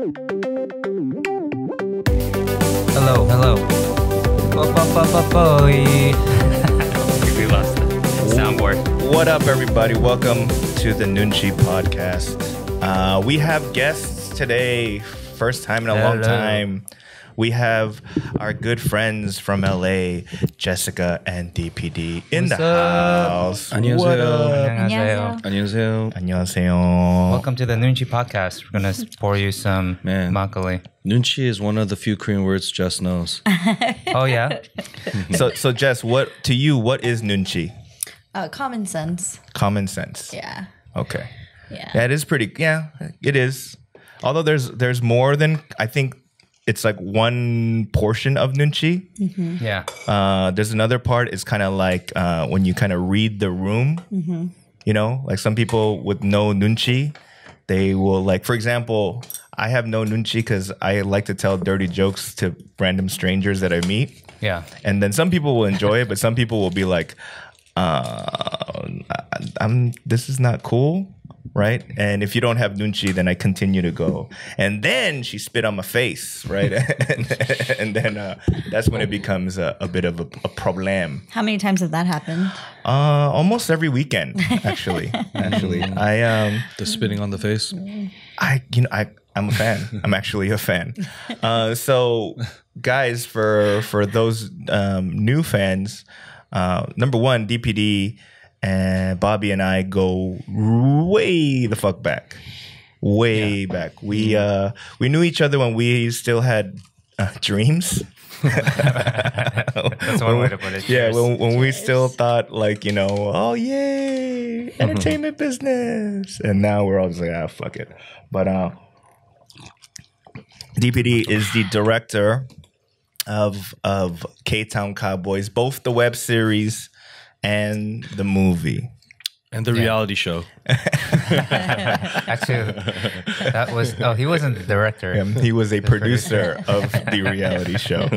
Hello, hello. Boy. We lost the soundboard. What up, everybody? Welcome to the Nunchi podcast. We have guests today. First time in a long time. We have our good friends from LA, Jessica and DPD, in the house. 안녕하세요. What up? 안녕하세요. 안녕하세요. 안녕하세요. Welcome to the Nunchi podcast. We're going to pour you some Man. makgeolli. Nunchi is one of the few Korean words Jess knows. Oh, yeah? So Jess, what is Nunchi? Common sense. Common sense. Yeah. Okay. Yeah. It is pretty. Yeah, it is. Although there's more than, I think it's like one portion of Nunchi. Mm-hmm. Yeah. There's another part. It's kind of like when you kind of read the room. Mm-hmm. You know, like some people with no Nunchi, they will like, for example, I have no Nunchi because I like to tell dirty jokes to random strangers that I meet. Yeah. And then some people will enjoy it, but some people will be like, this is not cool, right? And if you don't have nunchi, then I continue to go. And then she spit on my face, right? and then that's when it becomes a bit of a problem. How many times has that happened? Almost every weekend, actually. The spitting on the face. I'm a fan. I'm actually a fan. So, guys, for those new fans, number one, DPD and Bobby and I go way the fuck back, back. We knew each other when we still had dreams. That's one way to put it. Yeah, Cheers. when we still thought like, oh yay, entertainment business, and now we're all just like, fuck it. But DPD is the director of K-Town Cowboys, both the web series and the movie. And the reality show. Actually, that was... Oh, he wasn't the director. He was a producer of the reality show.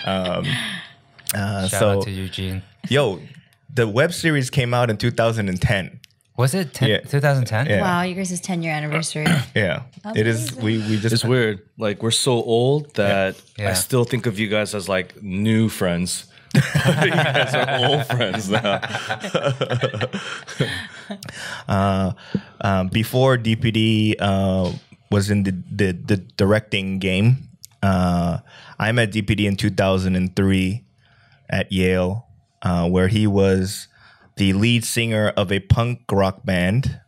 Shout out to Eugene. Yo, the web series came out in 2010. Was it 2010? Yeah. Wow, you guys' 10-year anniversary. Yeah, That's it is. amazing. We just It's weird. Like, we're so old that Yeah. I still think of you guys as like new friends. You guys are old friends now. Before DPD was in the directing game. I met DPD in 2003 at Yale, where he was the lead singer of a punk rock band.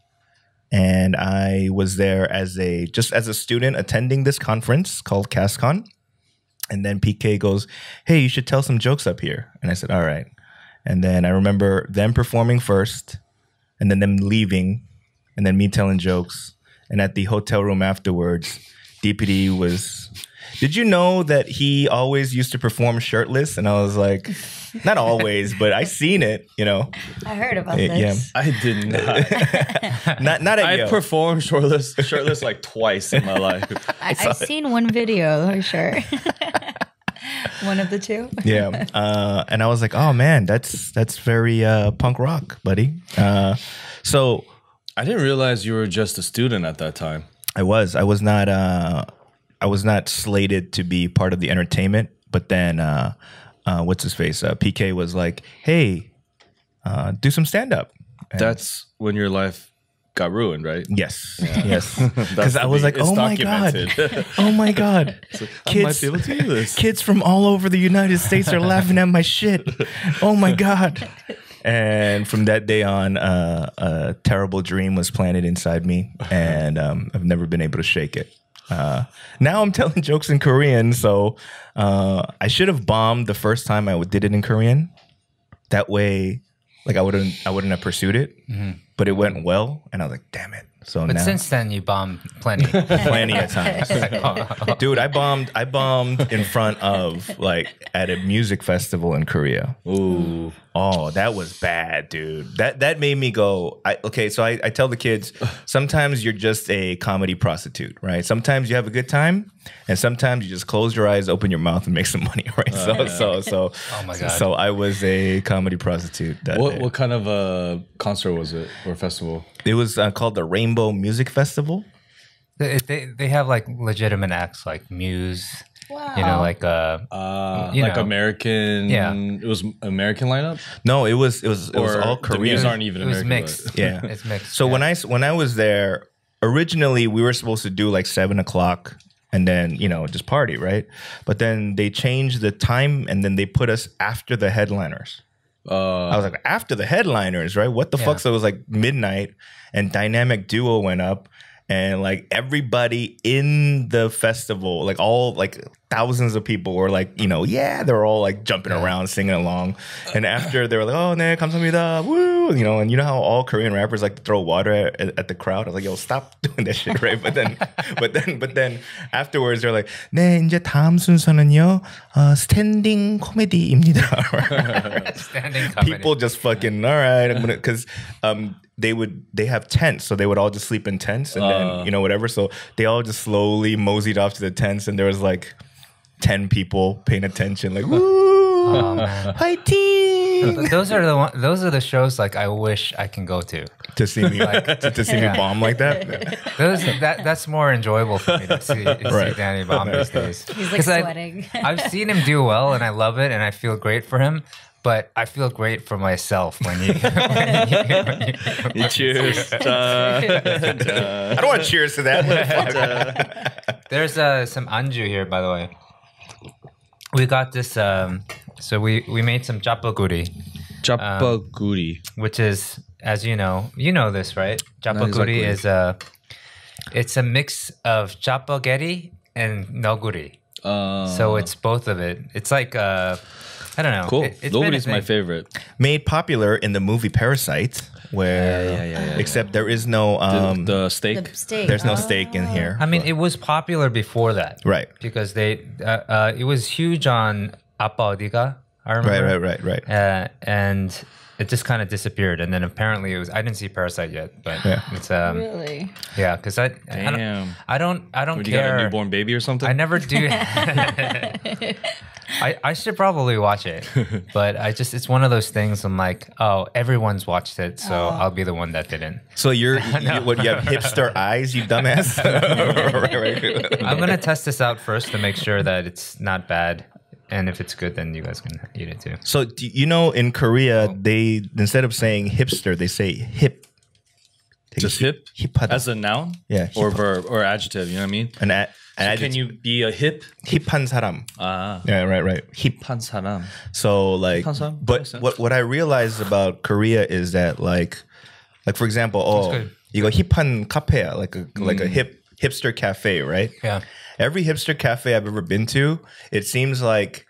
And I was there as a student attending this conference called CastCon. And then PK goes, hey, you should tell some jokes up here. And I said, all right. And then I remember them performing first and then them leaving and then me telling jokes. And at the hotel room afterwards, DPD was... Did you know that he always used to perform shirtless? And I was like, not always, but I seen it, I heard about Yeah. this. I did not. Not at I Yale. performed shirtless like twice in my life. I've seen one video, for sure. One of the two. Yeah. And I was like, oh man, that's very punk rock, buddy. So I didn't realize you were just a student at that time. I was not slated to be part of the entertainment, but then what's his face? PK was like, hey, do some stand up. That's when your life got ruined, right? Yes. Yes. Because I was like, It's oh my God. documented. Oh my God. I might be able to do this. Kids from all over the United States are laughing at my shit. Oh my God. And from that day on, a terrible dream was planted inside me, and I've never been able to shake it. Now I'm telling jokes in Korean, so I should have bombed the first time I did it in Korean. That way, like I wouldn't have pursued it, but it went well, and I was like, damn it. So But now, since then, you bombed plenty. plenty of times. Dude, I bombed in front of like at a music festival in Korea. Ooh. Oh, that was bad, dude. That made me go, so I tell the kids, sometimes you're just a comedy prostitute, right? Sometimes you have a good time, and sometimes you just close your eyes, open your mouth, and make some money, right? So Oh my God. So I was a comedy prostitute that day. What kind of a concert was it or festival? It was called the Rainbow Music Festival. They have like legitimate acts like Muse. Wow. You know, like you like know. American. Yeah. It was American lineup. No, it was all The Korean. Muse aren't even it was American. mixed. but- Yeah. It's mixed. So yeah. when I was there, originally we were supposed to do like 7:00 and then, you know, just party, right? But then they changed the time and then they put us after the headliners. I was like, after the headliners, right? What the fuck? So it was like midnight and Dynamic Duo went up and like everybody in the festival, like all like thousands of people were like, you know, yeah, they were all like jumping around, singing along. And after they were like, oh, 네, 감사합니다, woo, you know, and you know how all Korean rappers like to throw water at the crowd? I was like, yo, stop doing that shit, right? But then afterwards they're like, 네, 이제 다음 순서는요, 스탠딩 코미디입니다. Standing comedy. People just fucking all right, because they have tents, so they would all just sleep in tents and then you know whatever. So they all just slowly moseyed off to the tents, and there was like 10 people paying attention, like woo, fighting Those are the shows like I wish I can go to. to see me to see me bomb like that. That's more enjoyable for me to see Right. Danny Bomb these days. He's like 'Cause sweating. I've seen him do well, and I love it, and I feel great for him. But I feel great for myself when you. Cheers. I don't want to cheers to that. There's some anju here, by the way. We got this. So we made some chapaguri, Chapaguri. which is, as you know this, right? Chapaguri exactly. it's a mix of chapageri and noguri. So it's both of it. It's like I don't know. Cool. It's been a Noguri's my thing. favorite. Made popular in the movie Parasite, where except there is no The steak. The steak. there's no steak in here. I mean, it was popular before that, Right. Because it was huge on Appa Odiga. I remember. Right. And it just kind of disappeared, and then apparently it was. I didn't see Parasite yet, but it's Really? yeah, because I Damn. don't Would you got care. a newborn baby or something? I never do. I should probably watch it, but it's one of those things. I'm like, oh, everyone's watched it, so I'll be the one that didn't. So you have hipster eyes, you dumbass. Right. I'm gonna test this out first to make sure that it's not bad, and if it's good, then you guys can eat it too. So do you know in Korea they instead of saying hipster they say hip. Just hip? 힙하다. As a noun? Yeah, Or hip. verb or adjective, you know what I mean? an So can you be a hip? 힙한 사람. Yeah, right. 힙. 한 사람. So like, 힙한 사람? but Makes sense. what I realized about Korea is that like for example, good. 이거 힙한 카페야, like a hipster cafe, right? Yeah. Every hipster cafe I've ever been to, it seems like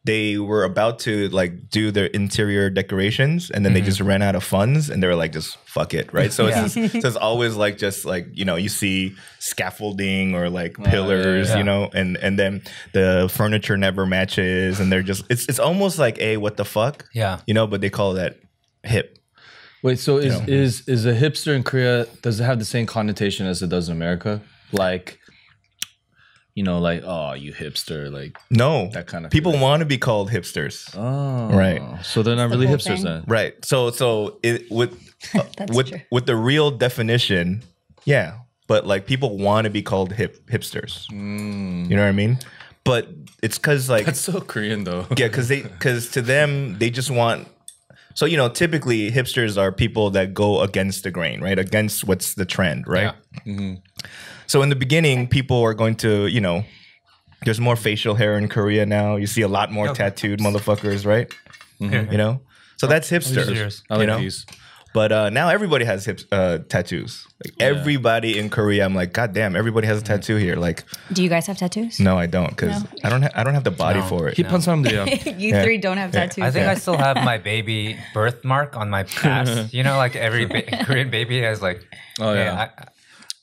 they were about to like do their interior decorations and then they just ran out of funds and they were like, just fuck it, right? So it's always like just like, you know, you see scaffolding or like pillars, yeah. you know, and then the furniture never matches and they're just it's almost like a what the fuck, Yeah. you know, but they call that hip. Wait, so is a hipster in Korea, does it have the same connotation as it does in America? Like, you know, like, oh, you hipster, like, No, That kind of people feeling. want to be called hipsters. oh, Right. So they're not really whole hipsters thing. then. Right. So it with true. with the real definition, yeah. But like people want to be called hipsters. You know what I mean? But it's because like That's so Korean though. yeah, because to them they just want. So you know, typically hipsters are people that go against the grain, right? Against what's the trend, right? So in the beginning, people are going to, you know, there's more facial hair in Korea now. You see a lot more tattooed motherfuckers, right? You know, so that's hipster. Cheers. I like you know? these. But now everybody has tattoos. Like everybody in Korea, I'm like, God damn, everybody has a tattoo here. Like, Do you guys have tattoos? no, I don't, because No. I don't have the body for it. 힙한 사람들이야. You three don't have tattoos. I think I still have my baby birthmark on my ass. You know, like every Korean baby has like. Oh, yeah.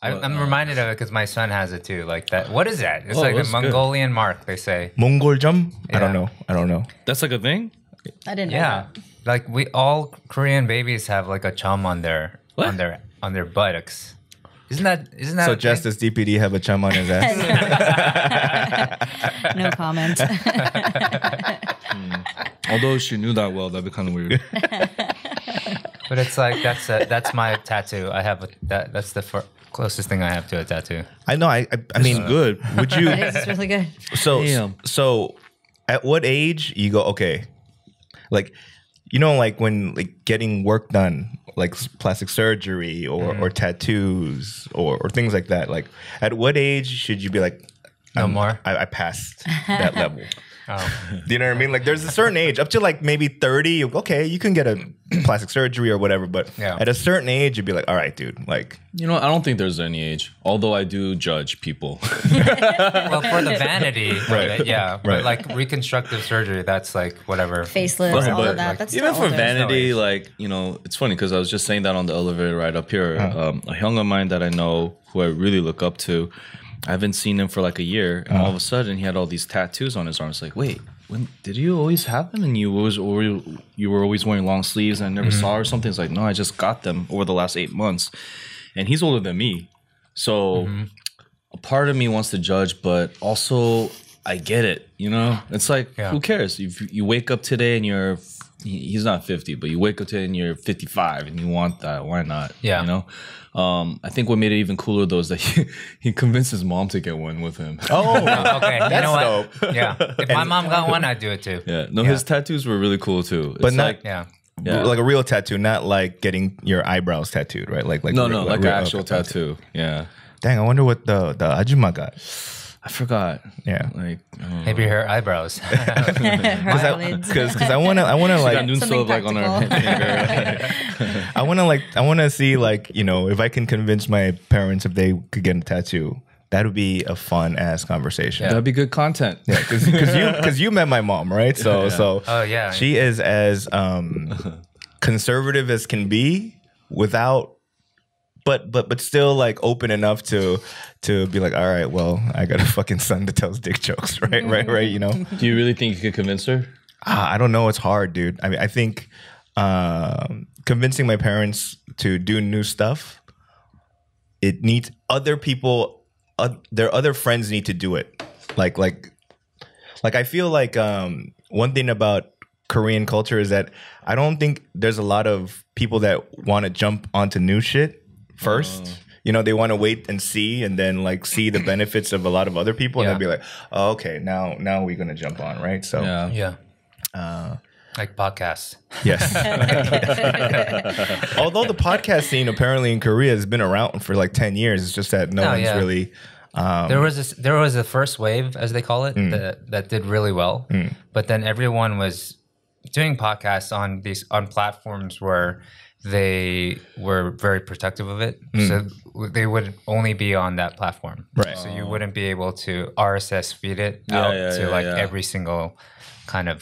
I'm reminded of it because my son has it too. Like that. What is that? It's Oh, like a that's good. Mongolian mark. They say. Mongol-jum? I don't Yeah. know. I don't know. That's like a thing? I didn't know Yeah, that. like we all Korean babies have like a chum on their on their buttocks. Isn't that So a thing? Justice DPD have a chum on his ass? No comment. Although she knew that well, that'd be kind of weird. But it's like that's my tattoo. I have that's the closest thing I have to a tattoo. I know. I mean, Good. would you? It is really good. So Damn. so, at what age you go? Okay, like like when like getting work done, like plastic surgery or tattoos or things like that. Like, at what age should you be like, No more? I passed that level. Oh. Do you know what I mean? Like, there's a certain age, up to like maybe 30. Okay, you can get a plastic surgery or whatever. But at a certain age, you'd be like, all right, dude. Like, I don't think there's any age. Although I do judge people. Well, for the vanity, Right. yeah. Right. But like reconstructive surgery, that's like whatever. Facelifts, all but of that. That's even still for older. vanity, age. like it's funny because I was just saying that on the elevator right up here. A young of mine that I know who I really look up to, I haven't seen him for like a year, and all of a sudden he had all these tattoos on his arms. Like, wait, when did you always have them? And you were always wearing long sleeves, and I never saw or something. It's like, no, I just got them over the last 8 months, and he's older than me, so a part of me wants to judge, but also I get it. It's like, who cares? If you wake up today and he's not 50, but you wake up today and you're 55 and you want that, why not? Yeah. I think what made it even cooler though is that he convinced his mom to get one with him. oh, Okay, you know what? dope. Yeah. If my mom got one, I'd do it too. Yeah, no, his tattoos were really cool too. But It's not- like, Yeah. like a real tattoo, not like getting your eyebrows tattooed, right? Like no, like an real- actual okay. tattoo. Yeah, Dang, I wonder what the ajumma got. I forgot. Yeah. Like, Maybe her eyebrows. Eyelids. Because I wanna got like noon Something stove like on her practical. finger. I wanna see like if I can convince my parents if they could get a tattoo, that would be a fun ass conversation. That'd be good content. Yeah, because you met my mom, right? So Oh, yeah. she is as conservative as can be without. But still like open enough to be like, all right, well, I got a fucking son that tells dick jokes, right? Do you really think you could convince her? I don't know. It's hard, dude. I mean, I think convincing my parents to do new stuff, it needs other people. Their other friends need to do it. Like I feel like one thing about Korean culture is that I don't think there's a lot of people that want to jump onto new shit first. They want to wait and see, and then like see the benefits of a lot of other people, and Yeah. then be like, oh, okay, now we're gonna jump on, right? So Yeah. Yeah. Like podcasts. yes. Although the podcast scene apparently in Korea has been around for like 10 years, it's just that no Oh, one's yeah. really. There was a first wave, as they call it, that did really well. But then everyone was doing podcasts on platforms where they were very protective of it. So they would only be on that platform. Right. So you wouldn't be able to RSS feed it Yeah, out yeah, to yeah, like yeah. every single kind of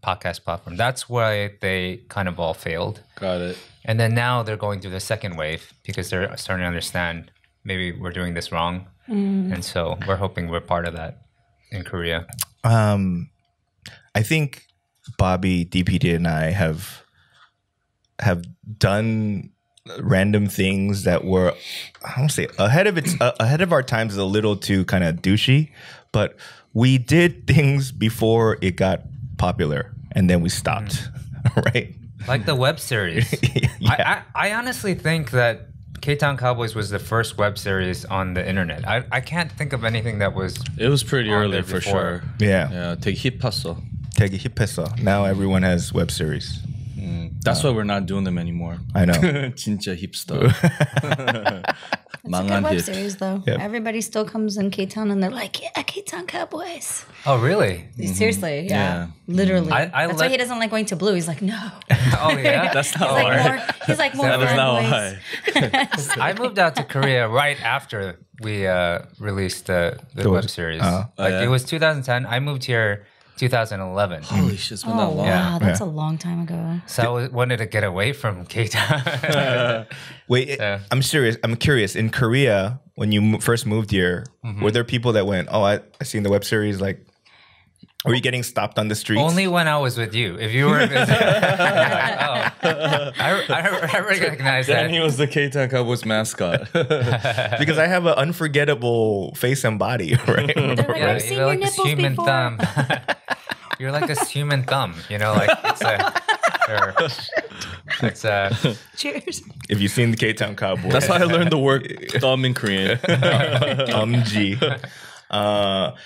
podcast platform. That's why they kind of all failed. Got it. And then now they're going through the second wave because they're starting to understand maybe we're doing this wrong. And so we're hoping we're part of that in Korea. I think Bobby, DPD, and I have done random things that were, I don't say ahead of our times is a little too kind of douchey, but we did things before it got popular and then we stopped, right? Like the web series. Yeah. I honestly think that K-Town Cowboys was the first web series on the internet. I can't think of anything that was... It was pretty On early there for before. sure. Yeah. Yeah. Take hit pasó. Take a hit pistol. Now everyone has web series. That's why we're not doing them anymore. I know. 진짜 hipster. It's a good 망한 web hit. series, though. Yep. Everybody still comes in K-Town and they're like, yeah, K-Town Cowboys. Oh, really? Seriously, yeah. Yeah. Literally. I That's why he doesn't like going to Blue. He's like, no. Oh, yeah? That's not He's like why. more, he's like more That is bad not boys. why. I moved out to Korea right after we released the web series. yeah? It was 2010. I moved here 2011. Holy shit, it's been Oh, that wow. long. Yeah. That's a long time ago. So I wanted to get away from K-Town. Wait, I'm serious. I'm curious. In Korea, when you first moved here, were there people that went, "Oh, I seen the web series"? Like, were you getting stopped on the streets? Only when I was with you. If you were visiting, I recognize that. And he was the K-Town Cowboys mascot. because I have an unforgettable face and body, right? They're like, Yeah, I've seen you're your like this nipples human before. thumb. You're like this human thumb. Like it's a. It's a. Cheers. if you've seen the K-Town Cowboy, That's how I learned the word thumb in Korean. G.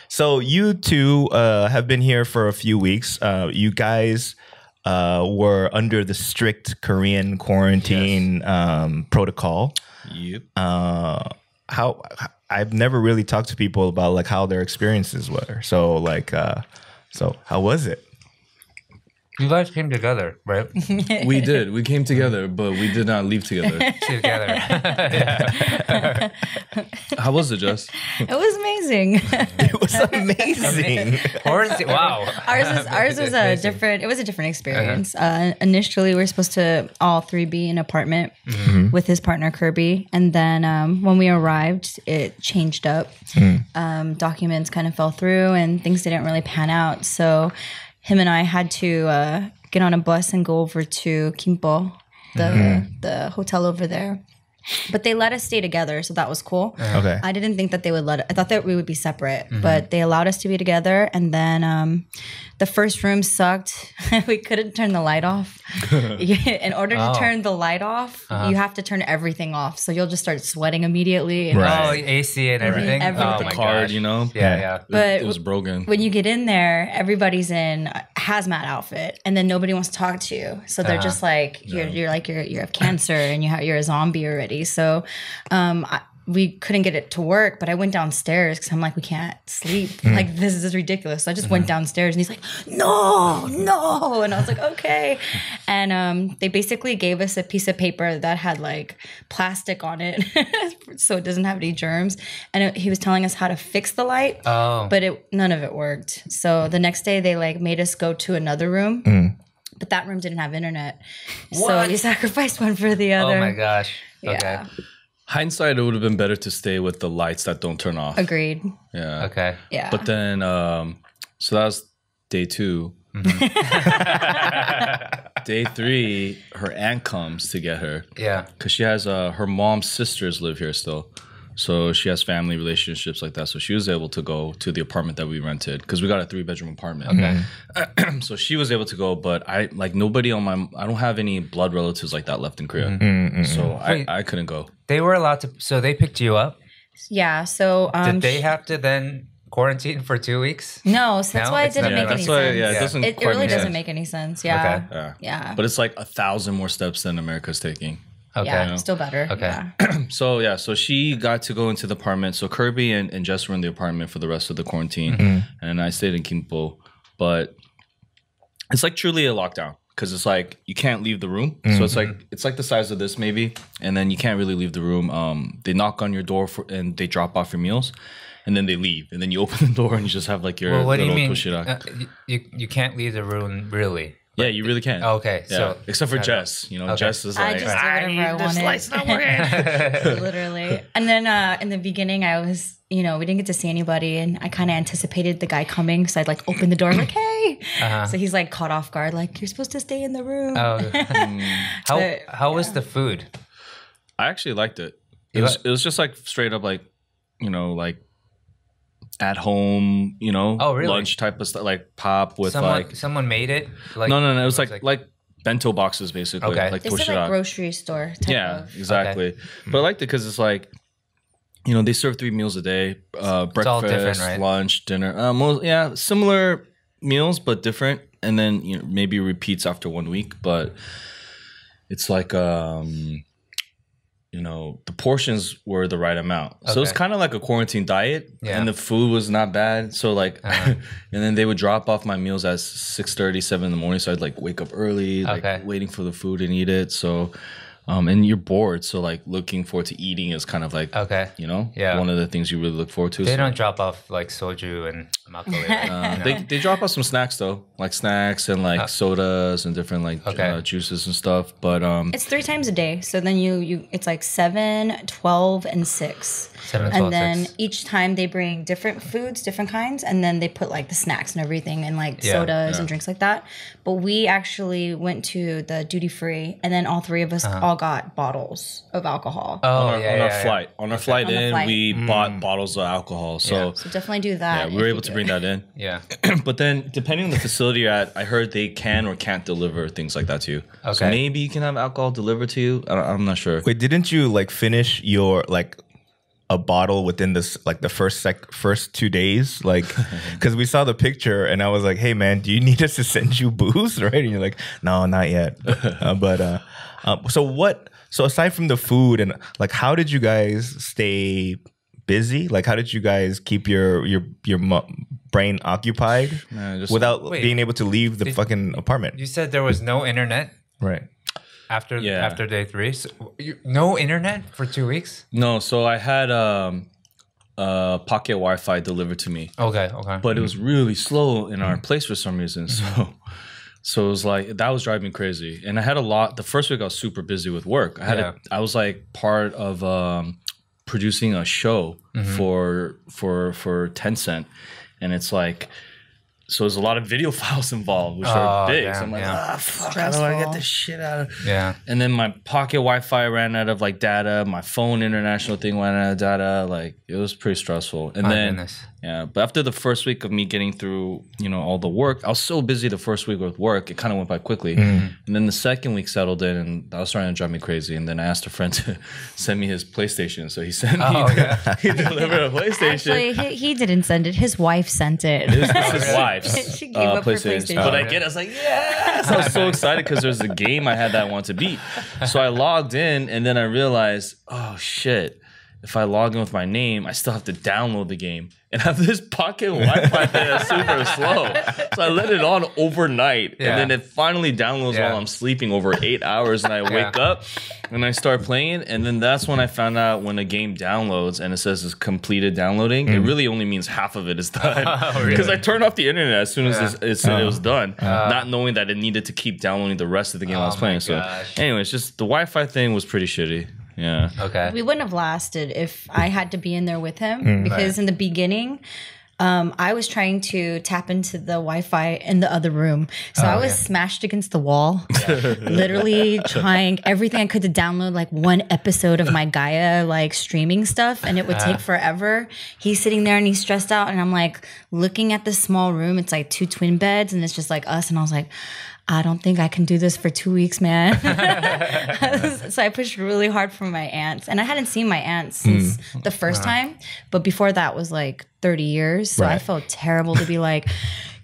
So you two have been here for a few weeks. You guys were under the strict Korean quarantine protocol. Yep. How I've never really talked to people about like how their experiences were. So like, so how was it? You guys came together, right? We did. We came together, but we did not leave together. Together. Yeah. How was it, Jess? It was amazing. It was amazing. Wow. Ours was a different. It was a different experience. Initially, we were supposed to all three be in an apartment with his partner Kirby, and then when we arrived, it changed up. Documents kind of fell through, and things didn't really pan out. So him and I had to get on a bus and go over to Gimpo, the hotel over there. But they let us stay together, so that was cool. Okay. I didn't think that they would I thought that we would be separate, but they allowed us to be together. And then the first room sucked. We couldn't turn the light off. In order to turn the light off, you have to turn everything off. So you'll just start sweating immediately. And Right. Oh, AC and everything. Everything. Oh The my card, gosh. you know? Yeah. But It was broken. when you get in there, everybody's in a hazmat outfit, and then nobody wants to talk to you. So they're just like, you have cancer and you're a zombie already. So we couldn't get it to work, but I went downstairs because I'm like, we can't sleep. Like, this is ridiculous. So I just went downstairs, and he's like, no. And I was like, okay. And they basically gave us a piece of paper that had like plastic on it so it doesn't have any germs. And he was telling us how to fix the light, but none of it worked. So the next day they like made us go to another room. But that room didn't have internet. So we sacrificed one for the other. Oh my gosh. Yeah. Okay. Hindsight, it would have been better to stay with the lights that don't turn off. Agreed. Yeah. Okay. Yeah. But then, so that was day 2. Day 3, her aunt comes to get her. Yeah. Because she has her mom's sisters live here still. So she has family relationships like that. So she was able to go to the apartment that we rented because we got a 3-bedroom apartment. Okay. So she was able to go, but I like nobody on I don't have any blood relatives like that left in Korea. So I couldn't go. They were allowed to. So they picked you up. Yeah. So Did they have to then quarantine for 2 weeks? no, so that's No, why it it's didn't not- make yeah, any that's why, sense. yeah, it doesn't It quite really make doesn't sense. make any sense. Yeah. Okay. Yeah. But it's like 1,000 more steps than America's taking. Okay. Yeah, still better. Okay. Yeah. So she got to go into the apartment. So Kirby and Jess were in the apartment for the rest of the quarantine, and I stayed in Gimpo. But it's like truly a lockdown because it's like you can't leave the room. So it's like the size of this maybe, and then you can't really leave the room. They knock on your door and they drop off your meals, and then they leave, and then you open the door and you just have like your Well, what do you little mean? toshirak. You can't leave the room really. Yeah, you really can. Okay. Yeah. So Except for Jess, you know, Jess is I like, just did whatever I wanted. Literally. And then in the beginning, I was, we didn't get to see anybody, and I kind of anticipated the guy coming, so I'd like open the door, like, hey. So he's like caught off guard, like, you're supposed to stay in the room. how was the food? I actually liked it. It was just like straight up like, like at home, Oh, really? lunch type of stuff, like pop with Someone made it. Like, no, it was like bento boxes basically, Okay. like They said like toshirak. grocery store type Yeah, of. exactly. But I liked it because it's like, they serve 3 meals a day: breakfast, all different, right? lunch, dinner. Similar meals but different, and then maybe repeats after 1 week. But it's like the portions were the right amount. So it's Okay. kind of like a quarantine diet, Yeah. and the food was not bad. So like, and then they would drop off my meals at 6:30, 7 in the morning. So I'd like wake up early, like Okay. waiting for the food and eat it. So, and you're bored. So like looking forward to eating is kind of like, Okay. Yeah. one of the things you really look forward to. They So, don't drop off like soju and makgeolli. they drop off some snacks though, like snacks and like sodas and different like Okay. juices and stuff. But It's 3 times a day. So then it's like 7, 12, and 6. 7, 12, And then 6. each time they bring different foods, different kinds, and then they put like the snacks and everything and like Yeah, sodas and drinks like that. But we actually went to the duty free, and then all 3 of us all got bottles of alcohol. Oh, on our flight On the in, flight. we bought bottles of alcohol. So So definitely do that. yeah, we were if able you to do bring that in. Yeah. But then, depending on the facility you're at, I heard they can or can't deliver things like that to you. So Okay. maybe you can have alcohol delivered to you. I'm not sure. Wait, didn't you like finish your like a bottle within this like the first 2 days? Like, because we saw the picture and I was like, hey man, do you need us to send you booze? Right? And you're like, no, not yet. So aside from the food and like, how did you guys stay busy? Like, how did you guys keep your brain occupied without being able to leave the fucking apartment? You said there was no internet Right. after day 3. So no internet for 2 weeks? No, so I had pocket Wi-Fi delivered to me. Okay. But it was really slow in our place for some reason. So it was like that was driving me crazy. And I had a lot. The first week I was super busy with work. I was like part of producing a show for Tencent, and it's like. So there's a lot of video files involved, which are big. Yeah, so I'm like, fuck, how do Stressful. I get this shit out of? Yeah. And then my pocket Wi-Fi ran out of like data. My phone international thing ran out of data. Like it was pretty stressful. And Goodness. but after the first week of me getting through, all the work, I was so busy the first week with work, it kind of went by quickly. And then the second week settled in, and that was starting to drive me crazy. And then I asked a friend to send me his PlayStation, so he sent me. He delivered a PlayStation. Actually, he didn't send it. His wife sent it. This is his wife's She gave up her PlayStation. But I was like, yes! I was so excited because there's a game I had that I wanted to beat. So I logged in, and then I realized, oh shit, if I log in with my name, I still have to download the game. And I have this pocket Wi-Fi thing that's super slow. So I let it on overnight, and then it finally downloads while I'm sleeping over 8 hours, and I wake up, and I start playing, and then that's when I found out when a game downloads and it says it's completed downloading, it really only means half of it is done. Because I turned off the internet as soon as it said it was done, not knowing that it needed to keep downloading the rest of the game I was playing. So anyways, just the Wi-Fi thing was pretty shitty. Yeah. Okay. We wouldn't have lasted if I had to be in there with him because in the beginning, I was trying to tap into the Wi-Fi in the other room. So I was smashed against the wall, literally trying everything I could to download like one episode of my Gaia like streaming stuff, and it would take forever. He's sitting there and he's stressed out, and I'm like looking at this small room. It's like 2 twin beds, and it's just like us. And I was like, I don't think I can do this for 2 weeks, man. So I pushed really hard for my aunts. And I hadn't seen my aunts since the first time. But before that was like 30 years. So I felt terrible to be like,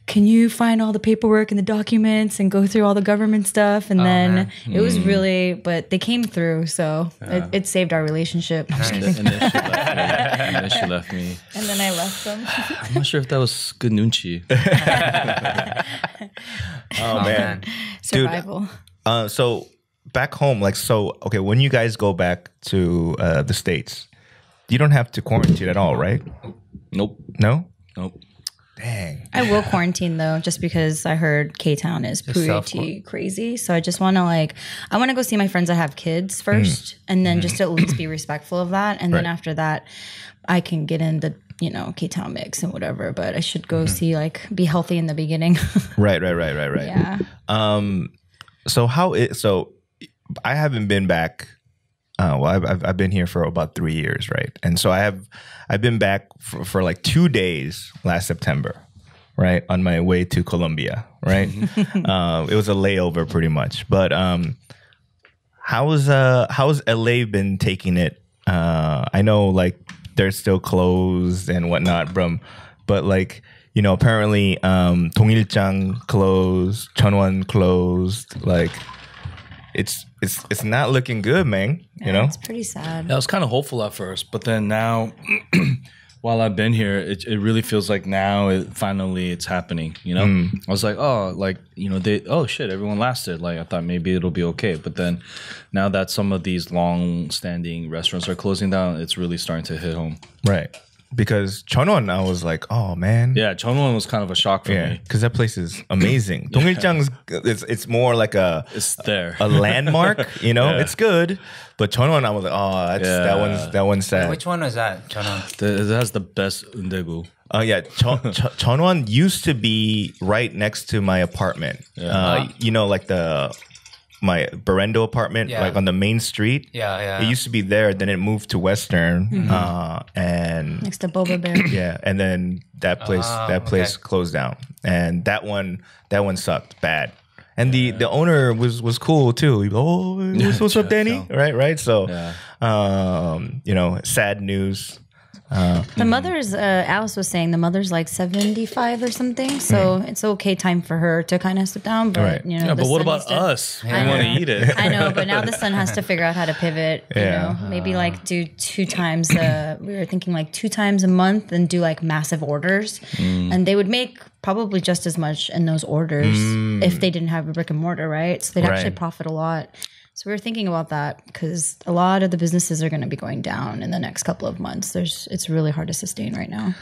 can you find all the paperwork and the documents and go through all the government stuff? And then it was really, but they came through. So it saved our relationship. And then she left me. And then I left them. I'm not sure if that was good nunchi. Oh man. Survival. So back home, okay, when you guys go back to the States, you don't have to quarantine at all, right? Nope. No? Nope. Dang. I will quarantine though, just because I heard K-Town is pretty crazy. So I just want to I want to go see my friends that have kids first, and then just at least be respectful of that. And then after that, I can get in the K-Town mix and whatever. But I should go see be healthy in the beginning. Right. Yeah. So I haven't been back. I've been here for about 3 years, right? And so I've been back for like 2 days last September, right, on my way to Colombia, right? It was a layover pretty much. But how's LA been taking it? I know they're still closed and whatnot, but apparently Dongilchang closed, Chunwon closed, it's not looking good, man. It's pretty sad. I was kind of hopeful at first, but then now, while I've been here, it really feels like now finally it's happening. I was like, oh shit, everyone lasted. I thought maybe it'll be okay, but then now that some of these long-standing restaurants are closing down, it's really starting to hit home. Right. Because Chunwon, I was like, oh man. Yeah, Chunwon was kind of a shock for me. Because that place is amazing. Dongilchang's it's more like it's there. a landmark, It's good. But Chunwon, I was like, oh, that one's sad. Which one was that, Chunwon? It has the best undegu. Oh yeah, Chunwon used to be right next to my apartment. My Berendo apartment, on the main street. Yeah. It used to be there. Then it moved to Western, and Next to Boba Bear. yeah, and then that place closed down, and that one sucked bad. And the owner was cool too. He, what's up, Danny? Right. So, sad news. The mother's, Alice was saying, the mother's like 75 or something, so it's okay time for her to kind of sit down. But but what about us? We want to eat it. I know, but now the son has to figure out how to pivot. Maybe like do 2 times. We were thinking like 2 times a month and do like massive orders, and they would make probably just as much in those orders if they didn't have a brick and mortar, right? So they'd actually profit a lot. So we were thinking about that because a lot of the businesses are going to be going down in the next couple of months. It's really hard to sustain right now.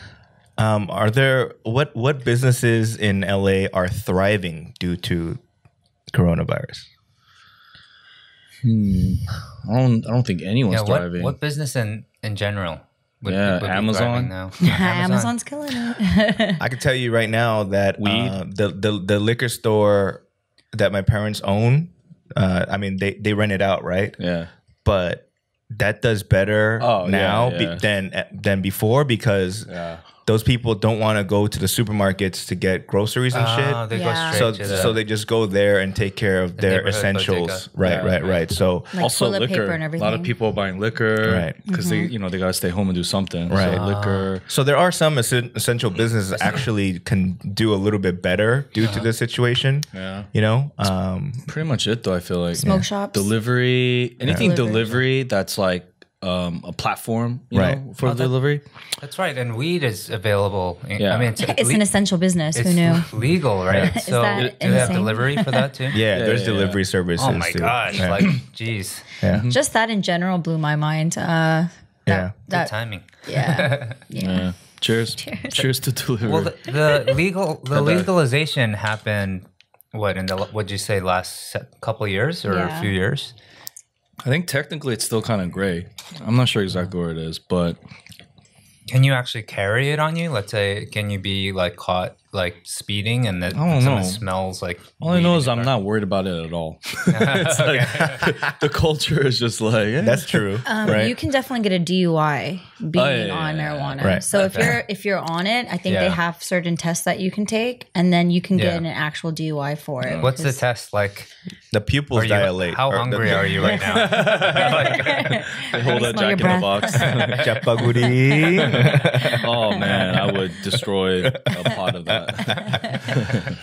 Are there what businesses in LA are thriving due to coronavirus? I don't think anyone's thriving. What business in general? Would Amazon now? Amazon's killing it. I can tell you right now that the liquor store that my parents own. I mean, they rent it out, right? Yeah. But that does better than before because those people don't want to go to the supermarkets to get groceries and shit. They go straight to so they just go there and take care of their essentials. Right. So like also toilet liquor. paper and everything. A lot of people are buying liquor, right? Because they gotta stay home and do something, right? So liquor. So there are some essential businesses actually can do a little bit better due to the situation. Yeah, pretty much it though. I feel like smoke shops, delivery, anything delivery that's like a platform, for delivery. That's right, and weed is available. Yeah. I mean, it's an essential business. Who knew? Legal, right? So that do they have insane? delivery for that too? there's delivery services. Oh my gosh! Yeah. Like, geez. Yeah. Just that in general blew my mind. Good timing. Yeah. Cheers to delivery. Well, the legalization happened. What'd you say, last couple of years or a few years? I think technically it's still kind of gray. I'm not sure exactly where it is, but can you actually carry it on you? Let's say, can you be like caught like speeding and that I don't know. smells like? All I know is I'm not worried about it at all. It's like the culture is just like that's true. Right? You can definitely get a DUI being on marijuana. Right. So if you're on it, I think they have certain tests that you can take, and then you can get an actual DUI for it. What's the test like? The pupils dilate. How hungry are you right now? They hold a Jack in the Box. Oh man, I would destroy a pot of that.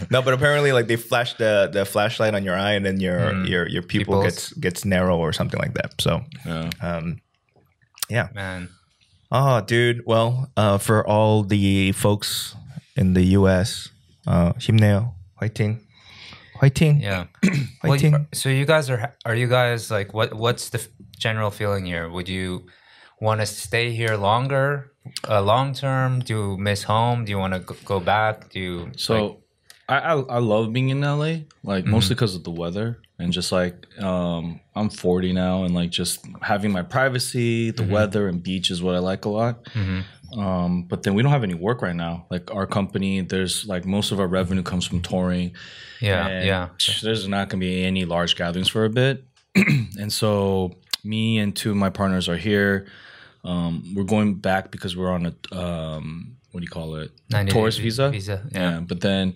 No, but apparently, like they flash the flashlight on your eye, and then your pupil gets narrow or something like that. So, Man. Oh, dude. Well, for all the folks in the U.S., 힘내요, 화이팅. Yeah. Fighting. So you guys are you guys like what's the general feeling here? Would you want to stay here longer, long term? Do you miss home? Do you want to go back? I love being in LA, like mostly because of the weather and just like I'm 40 now and like just having my privacy, the weather and beach is what I like a lot. But then we don't have any work right now. Like our company, there's like most of our revenue comes from touring. There's not going to be any large gatherings for a bit. And so me and 2 of my partners are here. We're going back because we're on a what do you call it? Tourist visa. Yeah. But then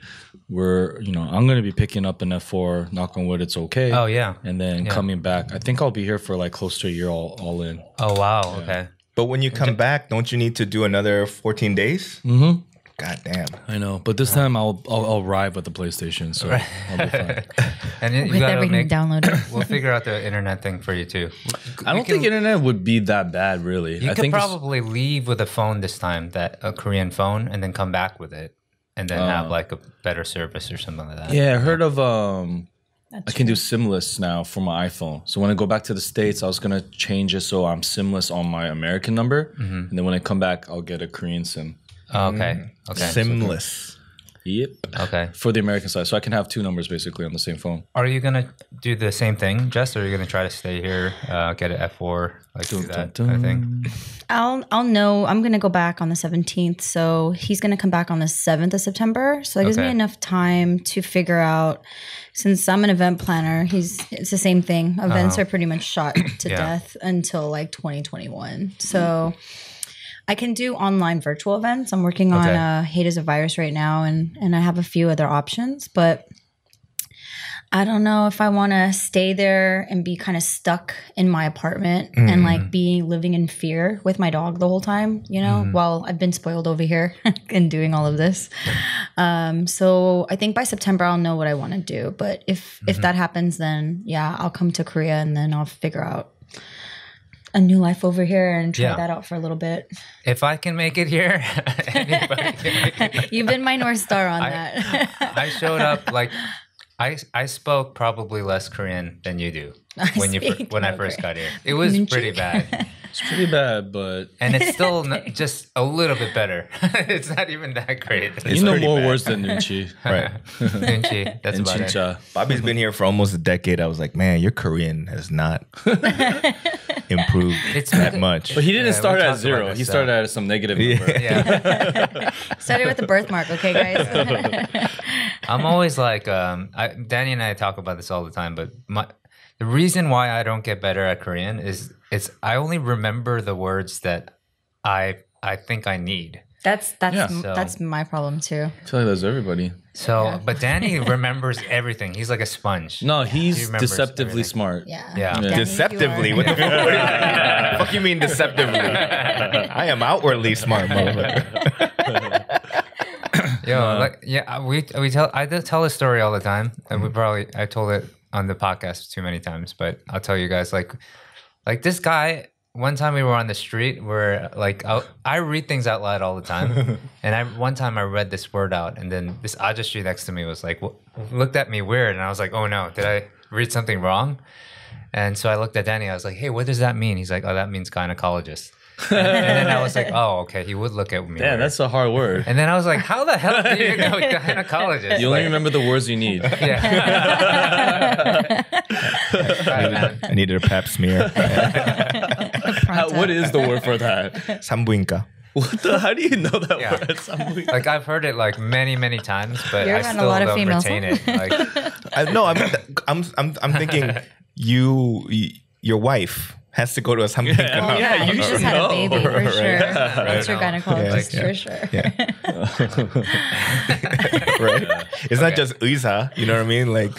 I'm going to be picking up an F4, knock on wood, it's okay. Oh, yeah. And then coming back. I think I'll be here for like close to a year all in. Oh, wow. Okay. But when you come back, don't you need to do another 14 days? Mm-hmm. God damn. I know. But this time I'll arrive at the PlayStation, so I'll be fine. And you With everything downloaded. We'll figure out the internet thing for you too. I don't think internet would be that bad, really. You could probably leave with a phone this time, a Korean phone, and then come back with it, and then have like a better service or something like that. Yeah, I heard of I can do SIM-less now for my iPhone. So when I go back to the States, I was gonna change it so I'm SIM-less on my American number, and then when I come back, I'll get a Korean SIM. Oh, okay. SIM-less. Yep. Okay. For the American side, so I can have 2 numbers basically on the same phone. Are you gonna do the same thing, Jess, or are you gonna try to stay here, get an F4, like do that kind of thing? I'll know. I'm gonna go back on the 17th, so he's gonna come back on the 7th of September. So that gives me enough time to figure out. Since I'm an event planner, it's the same thing. Events are pretty much shot to death until like 2021. So I can do online virtual events. I'm working on Hate is a Virus right now, and I have a few other options, but I don't know if I want to stay there and be kind of stuck in my apartment and like be living in fear with my dog the whole time, you know, while I've been spoiled over here and doing all of this. So I think by September I'll know what I want to do. But if that happens, then yeah, I'll come to Korea and then I'll figure out a new life over here and try that out for a little bit. If I can make it here, anybody can make it. You've been my North Star on that. I showed up like I spoke probably less Korean than you do when I first got here. It was pretty bad. It's pretty bad, but and it's still just a little bit better. It's not even that great. you know more words than Nunchi. Right. Nunchi, that's And about it. Chincha. Bobby's been here for almost a decade. I was like, man, your Korean has not improved that much. But he didn't Yeah, start we at talked zero. about He this, started at some negative number. Yeah. Started with the birthmark, okay, guys? I'm always like, Danny and I talk about this all the time, but the reason why I don't get better at Korean is I only remember the words that I think I need. That's So- my problem too. I feel like that's everybody. So, but Danny remembers everything. He's like a sponge. No, He he's remembers deceptively everything. smart. Yeah. Yeah. Danny, Deceptively? you What are- the fuck you mean deceptively? I am outwardly smart, motherfucker. I tell a story all the time, and I told it on the podcast too many times, but I'll tell you guys like this guy. One time we were on the street where like I read things out loud all the time, and one time I read this word out, and then this ajashi next to me was like looked at me weird, and I was like, oh no, did I read something wrong? And so I looked at Danny. I was like, hey, what does that mean? He's like, oh, that means gynecologist. And then I was like, oh, okay, he would look at me. Damn, weird. that's a hard word. And then I was like, how the hell do you know gynecologist? You only Like, remember the words you need. yeah. I needed a pap smear. What is the word for that? Sambuinka. How do you know that Yeah. word? Something- Like I've heard it like many, many times, but You're I around a still lot of don't females, retain huh? it. Like, I'm thinking your wife has to go to a Sambuinka. Yeah. Yeah, you just had a baby for Right. sure. That's your Right. gynecologist Yeah. for sure. Right? It's not just 의사, you know what I mean? Like,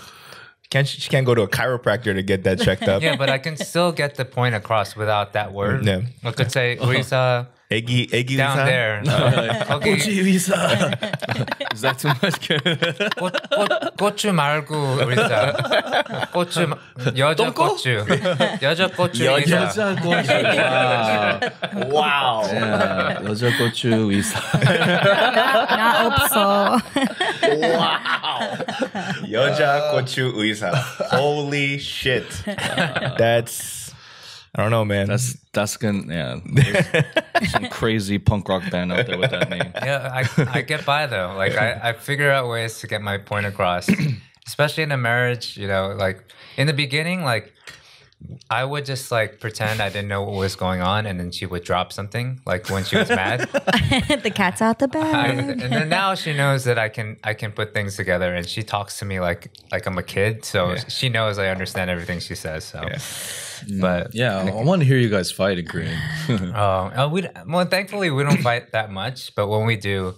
she can't go to a chiropractor to get that checked up. yeah, but I can still get the point across without that word. Yeah. I could say Urisa 애기 down 의사? there. 거기 Is that too much? 고추 말고 의사. 여자 고추. 여자 고추 의사. 여자 고추. Wow. Yeah, 여자 고추 의사. 나 없어. 여자 고추 의사. Holy shit. That's, I don't know, man. That's gonna there's some crazy punk rock band out there with that name. Yeah, I get by though. Like I figure out ways to get my point across, especially in a marriage. You know, like in the beginning, like I would just like pretend I didn't know what was going on, and then she would drop something like when she was mad. The cat's out the bag. And then now she knows that I can put things together, and she talks to me like I'm a kid, so she knows I understand everything she says. So, but Yeah, I want to hear you guys fight in Korean. well, thankfully we don't fight that much, but when we do,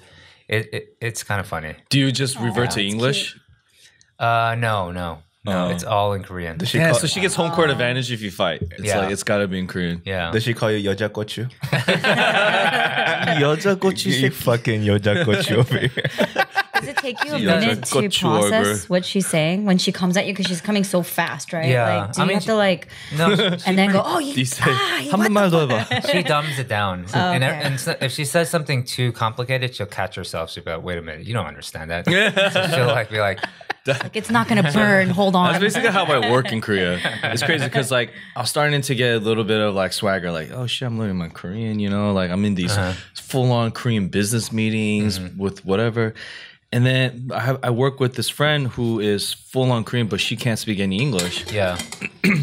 it's kind of funny. Do you just revert to English? No, it's all in Korean. Does she Yeah, call, so she gets home court advantage if you fight. It's Yeah. like it's got to be in Korean. Yeah. does she call you 여자 고추? 여자 고추 You fucking 여자 고추 over here. Does it take you a Yeah. minute to Got you over. process what she's saying when she comes at you? Because she's coming so fast, right? Yeah. Like, do I you mean, have to like, No, and then go, oh, Do you say what 한 번만 더 해봐? she dumbs it down. And, okay. and so if she says something too complicated, she'll catch herself. She'll be like, wait a minute, you don't understand that. So she'll like be like, like it's not gonna burn. Hold on. That's basically how I work in Korea. It's crazy because like I'm starting to get a little bit of like swagger, like oh shit, I'm learning my Korean, you know, like I'm in these full on Korean business meetings with whatever. And then I work with this friend who is full on Korean, but she can't speak any English. yeah,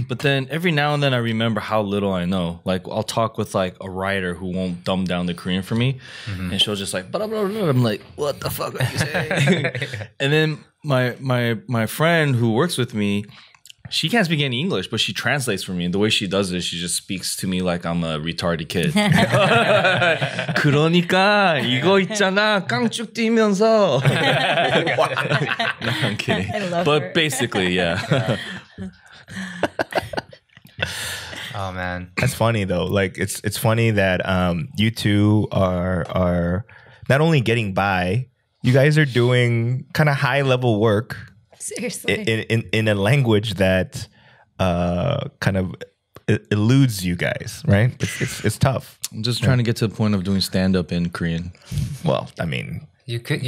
But then every now and then I remember how little I know. Like I'll talk with like a writer who won't dumb down the Korean for me, and she'll just like blah, blah, blah. I'm like, what the fuck are you saying? And then my friend who works with me, she can't speak any English, but she translates for me. And the way she does it, she just speaks to me like I'm a retarded kid. 그러니까 이거 있잖아. 깡쭉 뛰면서. No, I'm kidding. I love but her. basically, yeah. Oh man. That's funny though. Like it's funny that you two are not only getting by, you guys are doing kind of high level work Seriously. in a language that kind of eludes you guys, right? It's tough. I'm just trying to get to the point of doing stand up in Korean. Well, I mean, You could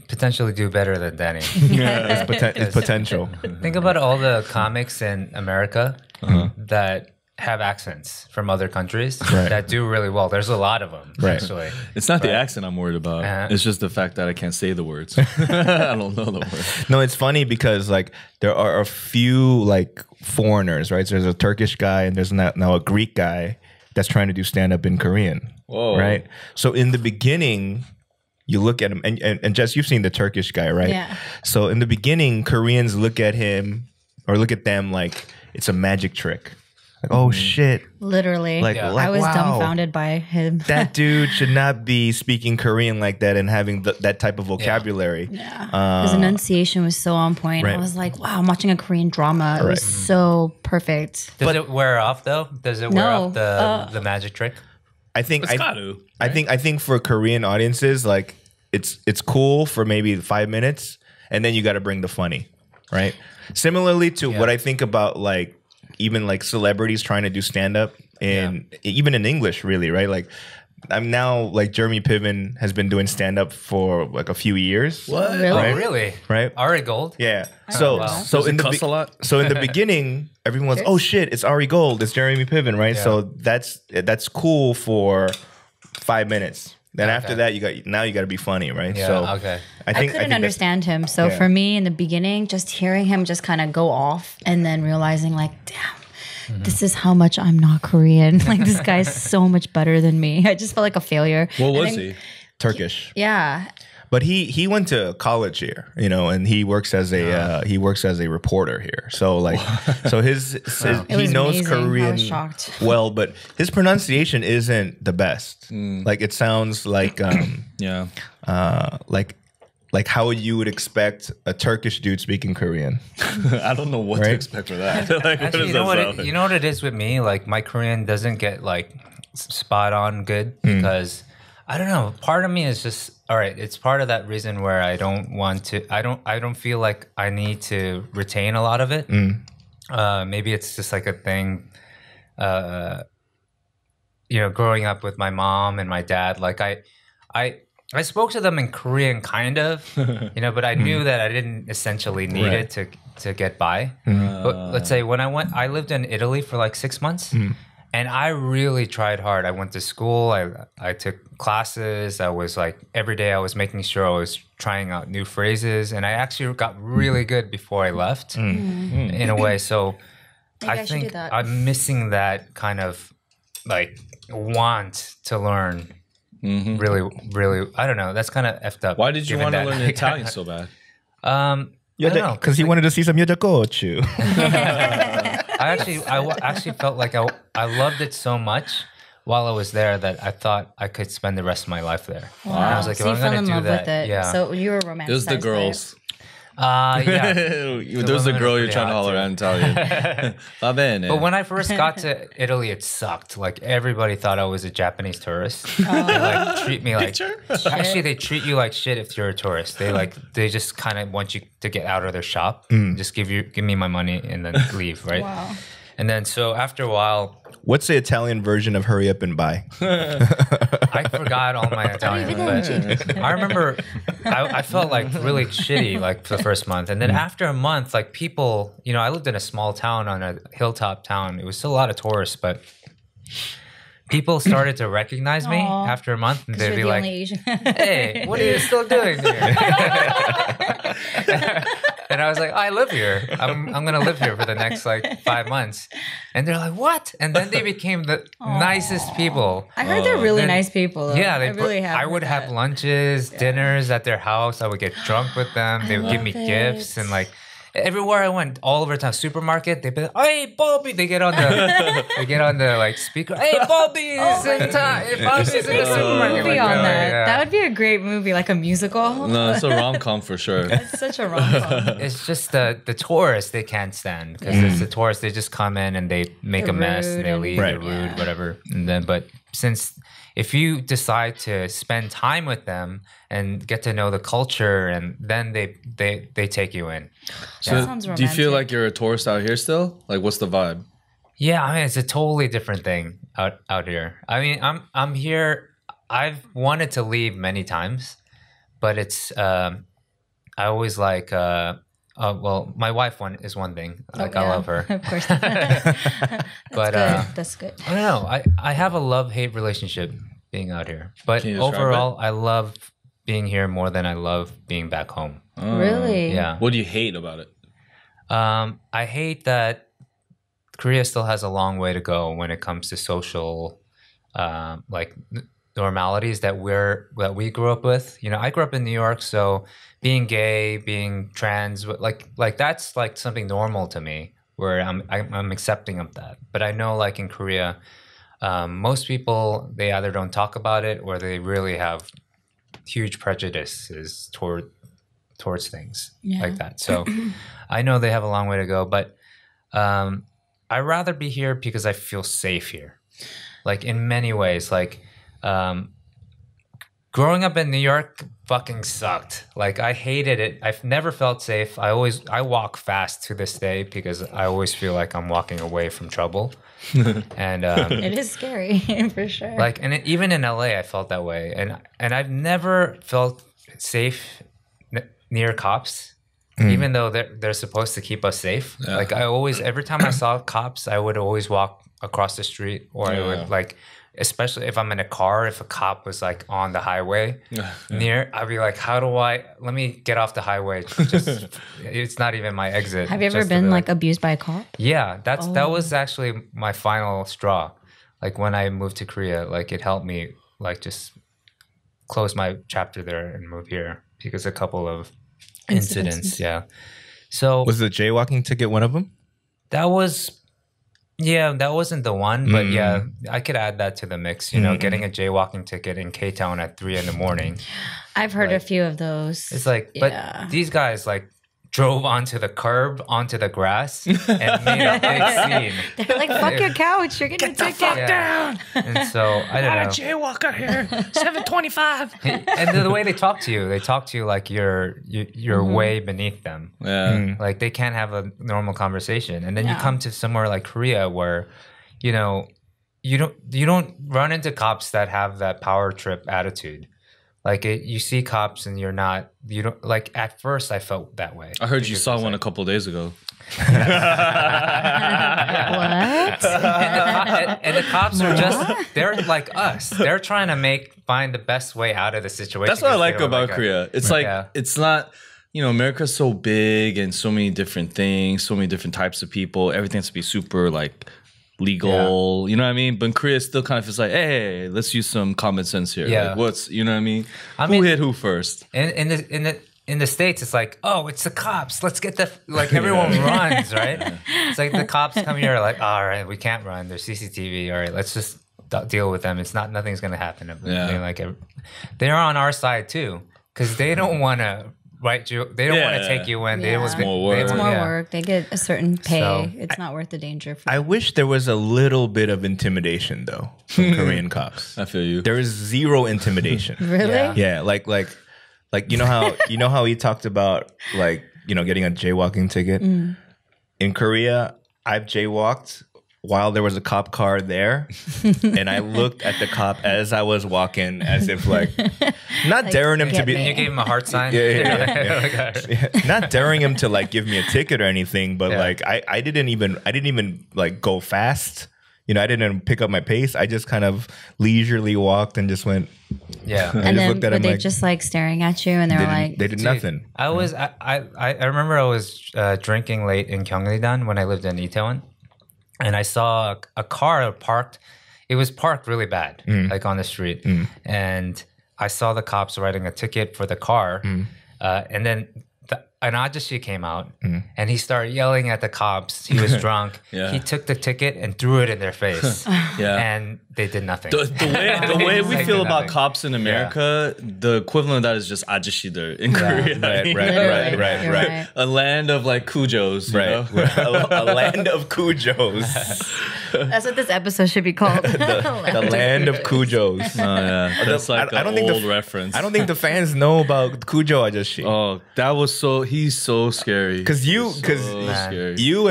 potentially do better than Danny. it's potential. Think about all the comics in America that have accents from other countries Right. that do really well. There's a lot of them, Right. actually. It's not the accent I'm worried about. It's just the fact that I can't say the words. I don't know the words. No, it's funny because like there are a few like foreigners, right? So there's a Turkish guy and there's now a Greek guy that's trying to do stand up in Korean, Whoa. right? So in the beginning, you look at him, and Jess, you've seen the Turkish guy, right? Yeah. So in the beginning, Koreans look at him or look at them like it's a magic trick. Like, oh shit, Literally. like, Yeah. like I was wow, dumbfounded by him. that dude should not be speaking Korean like that and having that type of vocabulary. His enunciation was so on point. Right. I was like, wow, I'm watching a Korean drama. It was so perfect. Does it wear off though? Does it wear No. off the magic trick? I think It's got to. I think for Korean audiences, like it's cool for maybe 5 minutes, and then you got to bring the funny, right? Similarly to what I think about like even like celebrities trying to do stand up in even in English, really, right? Like I'm now like Jeremy Piven has been doing stand up for like a few years. What? Really? Oh, really? Right? Ari Gold? Yeah. So wow. so Does in it the cuss a lot? so in the beginning, everyone was, oh shit, it's Ari Gold, it's Jeremy Piven, right? Yeah. So that's cool for 5 minutes. Then after that, you got to be funny, right? Yeah, So okay. I couldn't that's- understand him. So Yeah. for me in the beginning, just hearing him just kind of go off and then realizing like, damn, this is how much I'm not Korean. Like this guy's so much better than me. I just felt like a failure. What And was then- he? Turkish. Yeah. But he went to college here, you know, and he works as a reporter here. So like, so his It he was knows amazing. I Korean was shocked. well, but his pronunciation isn't the best. Like it sounds like Yeah. like how you would expect a Turkish dude speaking Korean. I don't know what to Right? expect for that. Like, what Actually, does you know that what? sound like? You know what it is with me? Like my Korean doesn't get like spot on good because I don't know. Part of me is just all right. It's part of that reason where I don't want to. I don't feel like I need to retain a lot of it. Maybe it's just like a thing. You know, growing up with my mom and my dad, like I spoke to them in Korean, kind of, you know, but I knew that I didn't essentially need it to get by. But let's say when I lived in Italy for like 6 months, and I really tried hard. I went to school, I took classes, I was like, every day I was making sure I was trying out new phrases, and I actually got really good before I left in a way. So Maybe I I should do think that. I'm missing that kind of like want to learn. Really, I don't know. That's kind of effed up. Why did you given want to that- learn Italian so bad? I don't know. Because he wanted to see some yodakochu. I actually felt like I loved it so much while I was there that I thought I could spend the rest of my life there. And I was like, so if you I'm fell gonna in do love that, with it. yeah. So you were romanticized. It was the by girls. Yeah. There's the women girl are you're pretty trying to hot, holler too. at in Italian. Va bene. But when I first got to Italy, it sucked. Like everybody thought I was a Japanese tourist. They like treat me like actually they treat you like shit if you're a tourist. They just kind of want you to get out of their shop, just give me my money and then leave, right? Wow. And then so after a while, What's the Italian version of hurry up and buy? I forgot all my Italian, but I remember I felt like really shitty like for the first month. And then after a month, like people, you know, I lived in a small town on a hilltop town. It was still a lot of tourists, but people started to recognize me Aw. after a month and You're they'd be the like, only Asian. hey, what are you still doing here? And I was like, I live here. I'm going to live here for the next like 5 months. And they're like, what? And then they became the nicest people. I heard they're really then- nice people. Though. Yeah, I really have. I would heard have that. lunches, dinners at their house. I would get drunk with them. They would give me love gifts it. and like everywhere I went, all over town, supermarket, they'd be like, "Hey, Bobby!" They get on the like speaker. "Hey, Bobby's in time. Bobby's in the supermarket." Movie Like, on oh, that. yeah. That would be a great movie, like a musical. No, it's a rom-com for sure. It's such a rom-com. It's just the tourists they can't stand because it's the tourists. They just come in and they make They're a mess rude and they and- leave. They're rude, whatever. And then, but since if you decide to spend time with them and get to know the culture, and then they take you in. So, sounds do you feel romantic. like you're a tourist out here still? Like, what's the vibe? Yeah, I mean it's a totally different thing out here. I mean, I'm here. I've wanted to leave many times, but it's I always like. Well, my wife is one thing. Like I love her, Of course. but That's good. I don't know. I have a love-hate relationship being out here, but Can you describe overall, I love being here more than I love being back home. Really? Yeah. What do you hate about it? I hate that Korea still has a long way to go when it comes to social, like normalities that we grew up with. You know, I grew up in New York, so being gay, being trans, like that's like something normal to me, where I'm accepting of that. But I know, like in Korea, most people, they either don't talk about it or they really have huge prejudices towards things like that. So I know they have a long way to go, but I'd rather be here because I feel safe here. Like in many ways, like growing up in New York fucking sucked. Like I hated it. I've never felt safe. I walk fast to this day because I always feel like I'm walking away from trouble. And It is scary for sure. like, and even in LA, I felt that way, and I've never felt safe near cops, even though they're supposed to keep us safe. Like I always, every time I saw cops, I would always walk across the street, or I would like, especially if I'm in a car, if a cop was like on the highway near, I'd be like, let me get off the highway. Just, it's not even my exit. Have you ever just to been be like abused by a cop? Yeah, that was actually my final straw. Like when I moved to Korea, like it helped me like just close my chapter there and move here because a couple of incidents. Yeah. So Was the jaywalking ticket one of them? that wasn't the one, but yeah, I could add that to the mix. You know, getting a jaywalking ticket in K-Town at 3 a.m. I've heard a few of those. It's like, Yeah. but these guys like drove onto the curb, onto the grass, and made a big scene. They're like, fuck your couch, you're getting a ticket. Yeah. And so I don't know. Jaywalker here, 725. And the way they talk to you like you're way beneath them. Yeah. Like they can't have a normal conversation. And then you come to somewhere like Korea where, you know, you don't run into cops that have that power trip attitude. Like you see cops and you don't like. At first, I felt that way. I heard you saw one a couple of days ago. What? And the cops are they're like us. They're trying to find the best way out of the situation. That's what I 'cause they like don't about us. Korea. It's like, Yeah. it's not, you know, America's so big and so many different things, so many different types of people. Everything has to be super like legal, you know what I mean? But in Korea, it still kind of feels like, hey, let's use some common sense here. Yeah. Like, you know what I mean? I Who mean- hit who first? In the States, it's like, oh, it's the cops. Let's get everyone runs, right? It's like the cops come here, like, all right, we can't run. There's CCTV. All right, let's just deal with them. Nothing's gonna happen. They're on our side too, because they don't want to write you. They don't want to take you in. They Yeah. will It's more work. It's more work. They get a certain pay. So, it's not worth the danger. For I wish there was a little bit of intimidation though from Korean cops. I feel you. There is zero intimidation. Really? Yeah. Yeah, like you know how he talked about like, you know, getting a jaywalking ticket in Korea. I've jaywalked while there was a cop car there, and I looked at the cop as I was walking, as if like not daring him to get be. me. You gave him a heart sign. Yeah. Not daring him to like give me a ticket or anything, but Yeah. like I didn't even like go fast. You know, I didn't pick up my pace. I just kind of leisurely walked and just went. Yeah. I And just then looked at were him they like just like staring at you and they were like, they did Dude, nothing. I remember I was drinking late in Gyeongnidan when I lived in Itaewon, and I saw a car parked. It was parked really bad, like on the street, and I saw the cops writing a ticket for the car, and then an ajashi came out and he started yelling at the cops. He was drunk. Yeah. He took the ticket and threw it in their face. Yeah. And they did nothing. The way we They feel did about nothing. cops in America, the equivalent of that is just ajashi there in Korea. Right, You right, know? right, Literally, right, you're right. A land of like cujos, you know? A land of cujos. That's what this episode should be called. The land of cujos. Oh yeah, that's like I an don't think the- old reference. I don't think the fans know about Cujo Ajashi. Oh, that was he's so scary. Because you scary. you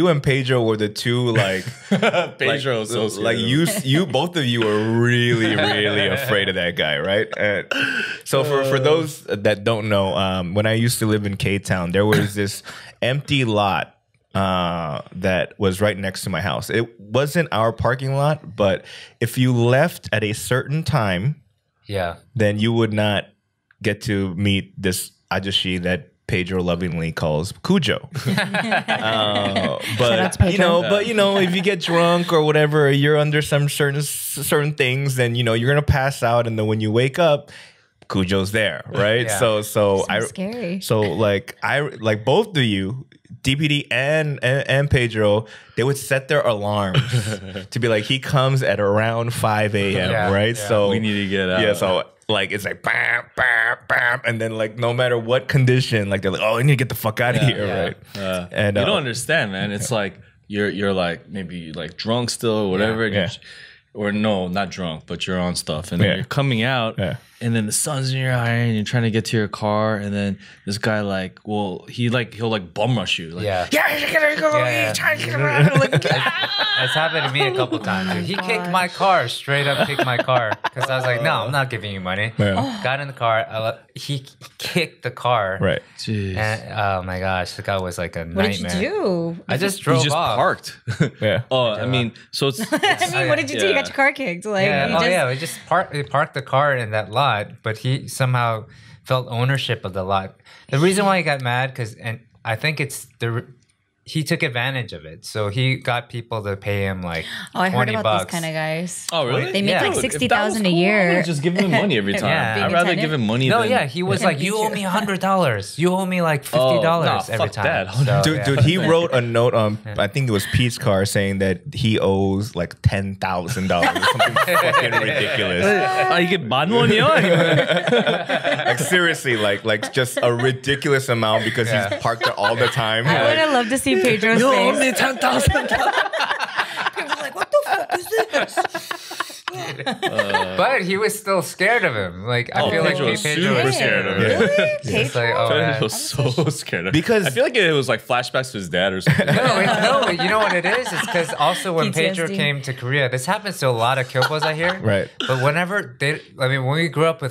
and Pedro were the two like Pedro is so scary. like you both of you were really afraid of that guy, right? So for those that don't know, when I used to live in K-Town, there was this empty lot that was right next to my house. It wasn't our parking lot, but if you left at a certain time, Yeah. then you would not get to meet this ajashi that Pedro lovingly calls Cujo. out But to Pedro. if you get drunk or whatever, you're under some certain things, then you're gonna pass out, and then when you wake up, Cujo's there, right? Yeah. So Scary. So like both of you, DPD and Pedro, they would set their alarms to be like, he comes at around 5 a.m. Yeah, right? yeah. So We need to get out. Yeah, so like it's like bam, bam, bam, and then like no matter what condition, like they're like, oh, I need to get the fuck out of here, yeah. right? And you don't understand, man. It's like you're like maybe like drunk still or whatever, and Yeah. or no, not drunk, but you're on stuff, and then Yeah. you're coming out, Yeah. and then the sun's in your eye, and you're trying to get to your car, and then this guy he'll bum rush you, like, Yeah. you're gonna go. Yeah. You're trying to get around. Like, It's happened to me a couple times. He kicked my car, straight up kicked my car. Because I was like, no, I'm not giving you money. Yeah. Got in the car. He kicked the car. right. Jeez. And, oh my gosh, the guy was like a What did nightmare. you do? I just You drove just off. parked. Yeah. Oh, I mean, so it's I mean, what did you do? You got Yeah. your car kicked. Like, Yeah. you Oh just, yeah. We parked the car in that lot, but he somehow felt ownership of the lot. The reason why he got mad, and I think he took advantage of it. So he got people to pay him like Oh, I heard $20. about these kind of guys. Oh, really? They make Yeah. like Dude, If that was $60,000 a cool, I year. would just give him money every time. Yeah. I'd rather Being a give him money No, than yeah, he was like, beat you you. owe me $100. You owe me like $50 nah, every fuck time. that. So, Dude, yeah. dude, he wrote a note on, I think it was Pete's car, saying that he owes like $10,000, something fucking ridiculous. 이게 만 원이요? Like seriously, like just a ridiculous amount because Yeah. he's parked there all the time. I would Like, have loved to see Pedro's face. me 10,000. But he was still scared of him. Like I feel like Pedro was Pedro super was scared of him. Really? It's like, oh, I man. was so scared of him. Because- I feel like it was like flashbacks to his dad or something. No, you know what it is? It's because also when Pedro PTSD. came to Korea, this happens to a lot of Kyopos I hear. Right. But when we grew up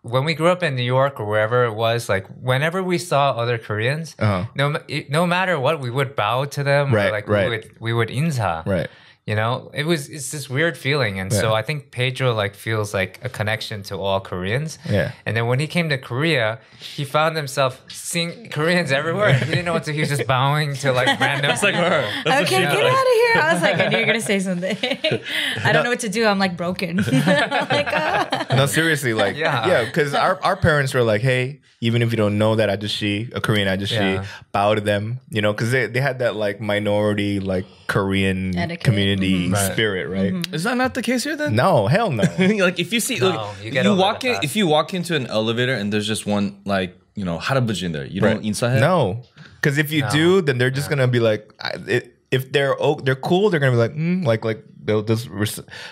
when we grew up in New York or wherever it was, like whenever we saw other Koreans, no matter what, we would bow to them. Right, Or like right. we would insa. right. You know, it's this weird feeling, and so I think Pedro like feels like a connection to all Koreans. Yeah. And then when he came to Korea, he found himself seeing Koreans everywhere. He didn't know what to. He was just bowing to like random. It's like her. That's what Okay, she get did. out of here. I was like, I knew you were going to say something. I don't know what to do. I'm like broken. Like, No, seriously, like Yeah. because our parents were like, hey, even if you don't know that ajashi, a Korean ajashi, Yeah. bow to them, because they had that like minority like Korean Etiquette. community Right. spirit, right? Is that not the case here then? No, hell no. Like if you see, No, like, you get over walk that in, fast. if you walk into an elevator and there's just one like 할아버지 in there, you don't 인사해? No, because if you do, then they're just gonna be like, if they're cool, they're gonna be like they'll just.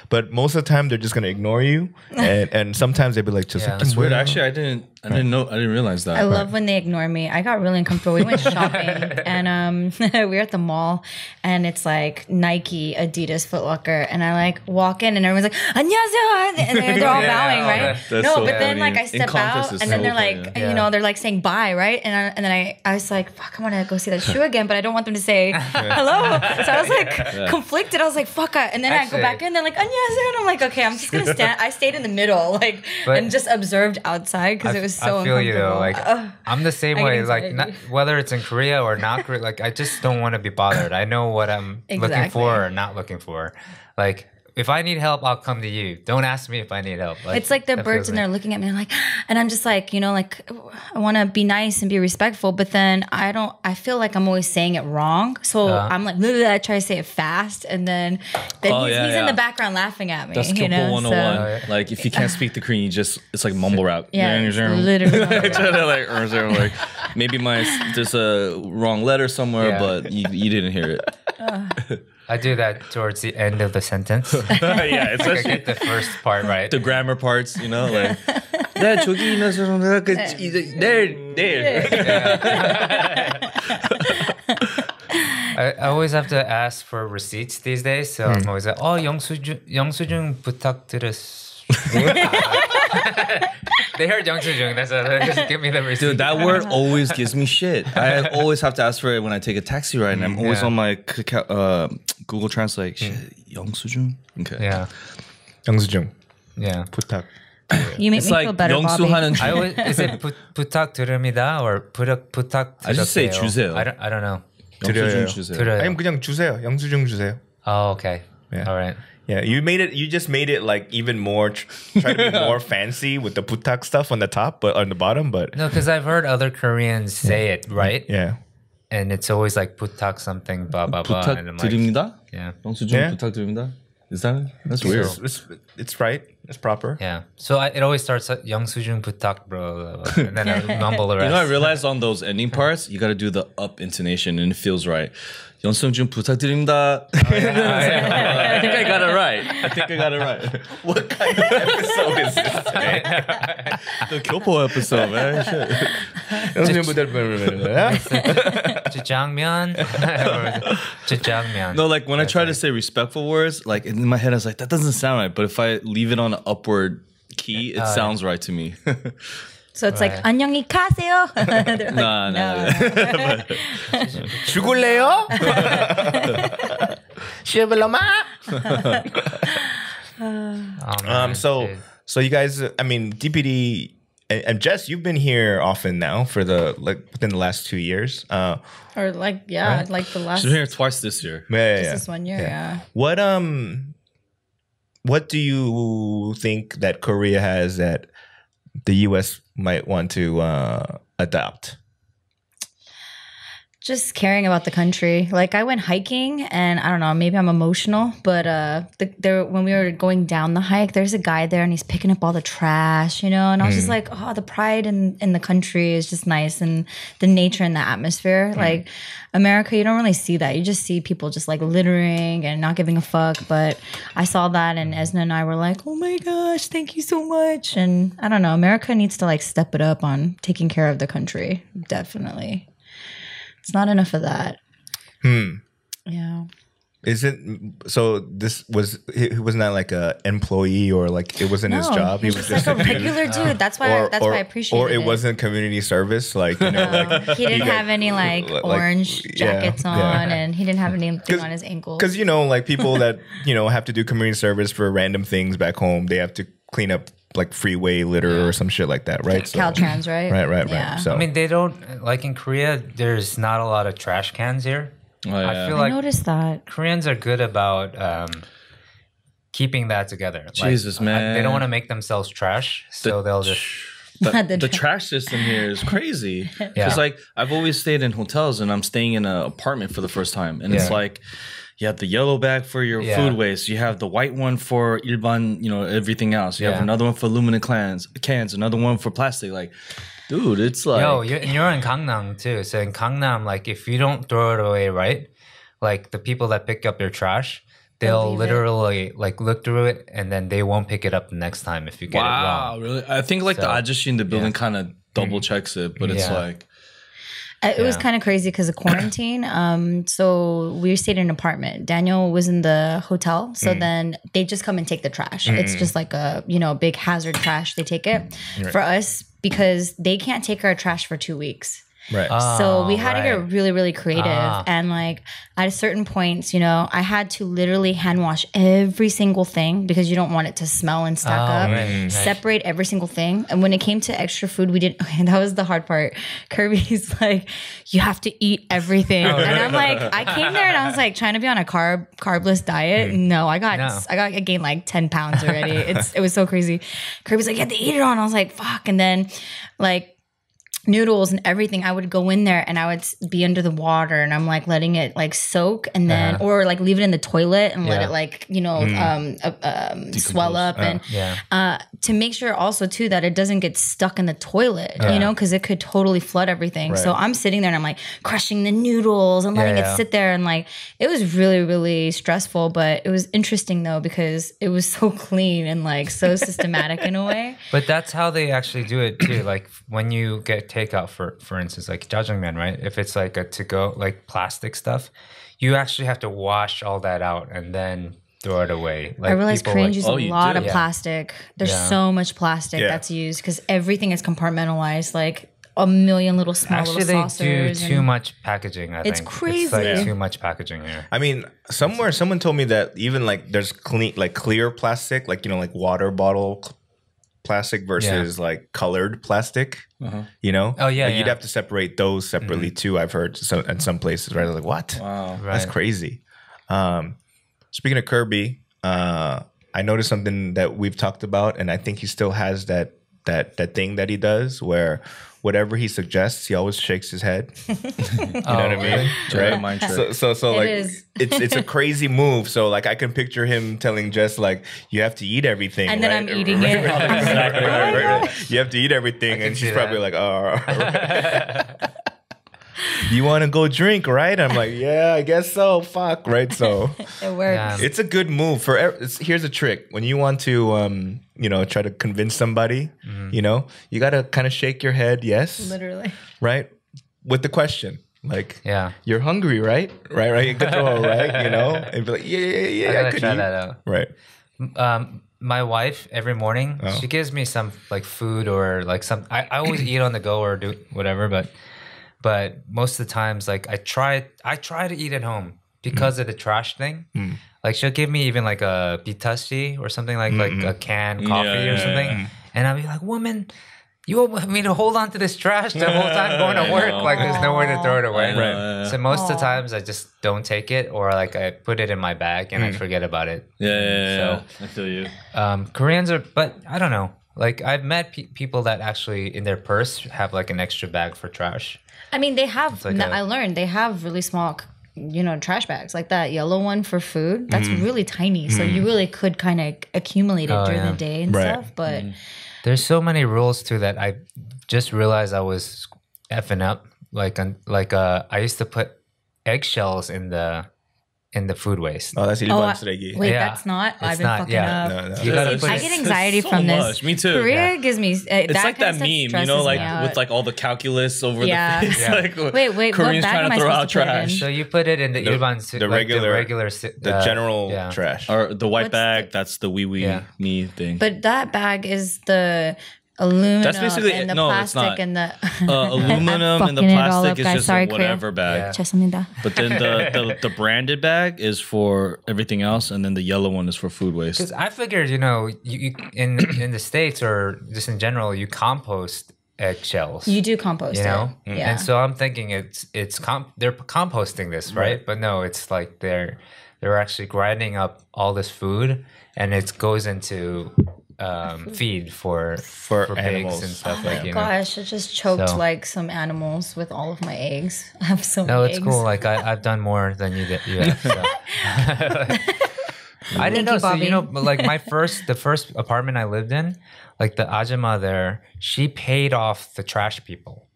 But most of the time, they're just gonna ignore you, and sometimes they'll be like, just Yeah, like, that's Weird. Actually, I didn't know. I didn't realize that. I love when they ignore me. I got really uncomfortable. We went shopping and we were at the mall and it's like Nike, Adidas, Foot Locker, and I like walk in and everyone's like 안녕하세요, and they're all Yeah, bowing, oh, right? that's No, so but then funny. like I In step context, out it's and then so they're funny. like, Yeah. they're like saying bye, right? And then I was like, fuck, I want to go see that shoe again, but I don't want them to say hello. So I was like conflicted. I was like, fuck, and then I go Actually- back in. They're like 안녕하세요, and I'm like, okay, I'm just gonna stand. I stayed in the middle, like, But- and just observed outside because it was so I feel you though. uncomfortable. Like I'm the same I get way. Like anxiety. whether it's in Korea or not Korea, like I just don't want to be bothered. I know what I'm looking Exactly. for or not looking for. Like if I need help, I'll come to you. Don't ask me if I need help. It's like they're that birds feels and they're looking at me like, and I'm just like, like I want to be nice and be respectful, but then I feel like I'm always saying it wrong. So I'm like, I try to say it fast, and then he's in the background laughing at me. That's you Kyopo know? 101. So, Like if you can't speak the Korean, it's like mumble rap. yeah, it's literally. like maybe there's a wrong letter somewhere, Yeah. but you didn't hear it. I do that towards the end of the sentence. Yeah, I especially get the first part right. the grammar parts, like 네, 저기 있는 사람들 there. I always have to ask for receipts these days, so I'm always like, 영수증 부탁드렸어. They heard 영수증, that's why they just give me the receipt. Dude, that word always gives me shit. I always have to ask for it when I take a taxi ride, and I'm always on my Google Translate. Shit, 영수증? Okay. Yeah, 영수증. yeah. 부탁. You make It's me like feel better, Bobby. 영수하는 I always, is it 부탁드립니다 or 부탁드려요? I just say 주세요. I don't know. 드려요. 영수증 주세요. 드려요. 아니면 그냥 주세요. 영수증 주세요. Oh, okay. Yeah. All right. Yeah, you just made it like even more, try to be more fancy with the 부탁 stuff on the top, but on the bottom, but No, because I've heard other Koreans say it, right? yeah. And it's always like 부탁 something, blah, blah, blah. And I'm like, 부탁드립니다. yeah. 영수증 Yeah. 부탁드립니다. That's weird. It's right. It's proper. Yeah. So it always starts at 영수증 부탁, bro. And then I mumble the rest. You know, I realized on those ending parts, you got to do the up intonation, and it feels right. 영수증 부탁드립니다. I think I got it right. What kind of episode is this today? The Kyopo episode, man. Shit. jjangmyeon. Jjangmyeon. No, like when I try to say respectful words, like in my head, I was like, that doesn't sound right. But if I leave it on an upward key, it sounds right to me. So it's like 안녕히 가세요. They're like, Nah. 죽을래요? 쉐블로마? Oh, man, dude. So you guys, I mean, DPD and Jess, you've been here often now for within the last 2 years. or like like the last She's been here twice this year. this 1 year. Yeah. What do you think that Korea has that the US might want to adopt? Just caring about the country. Like I went hiking, and I don't know, maybe I'm emotional, but when we were going down the hike, there's a guy there, and he's picking up all the trash, and I was just like, oh, the pride in the country is just nice, and the nature and the atmosphere. Like America, you don't really see that. You just see people just like littering and not giving a fuck. But I saw that, and Esna and I were like, oh my gosh, thank you so much. And I don't know, America needs to like step it up on taking care of the country. Definitely. It's not enough of that. Yeah. Is it so? He was not like a employee or like it wasn't his job. He was just like a regular dude. That's why I appreciate it. Or it wasn't community service. Like like he didn't have any like orange jackets on, and he didn't have anything on his ankles. Because like people that have to do community service for random things back home, they have to clean up like freeway litter or some shit like that, right? Caltrans, right? Right. Yeah. So I mean, they don't, like in Korea, there's not a lot of trash cans here. Oh, yeah. I feel I like noticed that. Koreans are good about keeping that together. Jesus, man. They don't want to make themselves trash, so they'll just... The trash system here is crazy. Because like I've always stayed in hotels, and I'm staying in an apartment for the first time, and it's like you have the yellow bag for your food waste, you have the white one for 일반, everything else. You have another one for aluminum cans, another one for plastic. Like, dude, it's like you're in Gangnam too. So in Gangnam, like if you don't throw it away, right? Like the people that pick up your trash, they'll literally like look through it, and then they won't pick it up the next time if you get it wrong. Really? I think like the ajashi in the building kind of double checks it, but it's like it was kind of crazy because of quarantine. So we stayed in an apartment. Daniel was in the hotel. So then they just come and take the trash. It's just like a, big hazard trash. They take it for us because they can't take our trash for 2 weeks. Right. So we had to right. get really, really creative. And like at certain points, you know, I had to literally hand wash every single thing because you don't want it to smell and stack up. right. Separate every single thing. And when it came to extra food, we didn't. Okay, that was the hard part. Kirby's like, you have to eat everything. And I'm like, I came there and I was like trying to be on a carbless diet. No, I gained like 10 pounds already. It was so crazy. Kirby's like, you have to eat it all. And I was like, fuck. And then like noodles and everything, I would go in there and I would be under the water and I'm like letting it like soak and then or like leave it in the toilet and let it like, you know, swell up and to make sure also too that it doesn't get stuck in the toilet, you know, because it could totally flood everything. Right. So I'm sitting there and I'm like crushing the noodles and letting it sit there and like it was really, really stressful, but it was interesting though because it was so clean and like so systematic in a way. But that's how they actually do it too. Like when you get takeout, for instance, like jjajangmyeon, right? If it's like a to-go, like plastic stuff, you actually have to wash all that out and then throw it away. Like I realized Koreans use a lot of Yeah. plastic. There's so much plastic that's used because everything is compartmentalized, like a million little small Actually, little they saucers. do too much packaging, I think. It's crazy. It's like too much packaging here. I mean, somewhere someone told me that even like there's clear plastic, like, you know, like water bottle plastic versus like colored plastic, you know? Oh, yeah, Like, you'd yeah. have to separate those separately too, I've heard in some places, right? I was like, what? Wow. That's crazy. Speaking of Kirby, I noticed something that we've talked about, and I think he still has that thing that he does where whatever he suggests, he always shakes his head. You know what I mean? Right. Mind trick. So like is. it's a crazy move. So like I can picture him telling Jess like you have to eat everything, And then right? I'm eating it. Exactly. Right. You have to eat everything, and she's see probably that. like, oh. Right. You want to go drink, right? I'm like, yeah, I guess so. Fuck, right? So It works. Yeah. it's a good move for. Here's a trick: when you want to, you know, try to convince somebody, you know, you gotta kind of shake your head, yes, Literally. right, with the question, like, Yeah. you're hungry, right? Right. You could throw a right, you know, and be like, yeah, I gotta could try eat. that out. Right. My wife every morning she gives me some like food or like some. I always eat on the go or do whatever, but most of the times like I try to eat at home because of the trash thing. Like she'll give me even like a bitashi or something like a canned coffee or something, and I'll be like, woman. You want me to hold on to this trash the whole time going to work? Like there's nowhere to throw it away. Right. So most of the times I just don't take it, or like I put it in my bag and I forget about it. Yeah. I feel you. Koreans are, but I don't know. Like I've met people that actually in their purse have like an extra bag for trash. I mean, they have, like I learned they have really small, you know, trash bags like that yellow one for food. That's really tiny. So you really could kind of accumulate it during the day and Right. stuff. But There's so many rules too that I just realized I was effing up. Like I used to put eggshells in the food waste. Oh, that's wait, Yeah. that's not. It's I've been not, fucking yeah. up. No. You gotta put I it. get anxiety so from this. much. Me too. Korea gives me. It's like that meme, you know, like out. with like all the calculus over Yeah. the face. Yeah. Like, Wait, what Koreans bag am trying I to throw supposed out to put it in? trash. So you put it in the the regular, the general yeah. trash. Or the white What's bag, that's the wee Yeah. me thing. But that bag is the aluminum That's basically and the no, it's plastic not. and the aluminum and the fucking it all plastic up, is guys. just Sorry, a whatever bag. 죄송합니다. But then the branded bag is for everything else, and then the yellow one is for food waste. Because I figured, you know, you in the States or just in general, you compost eggshells. You do compost You know, it. Yeah. and so I'm thinking they're composting this, right? But no, it's like they're actually grinding up all this food, and it goes into feed for animals. pigs and stuff Oh like my you know. gosh, I just choked So- like some animals with all of my eggs. I have so No, many it's eggs. cool. Like I've done more than you have. So. I didn't know. you, So you know, Bobby. like the first apartment I lived in, like the ajama there, she paid off the trash people.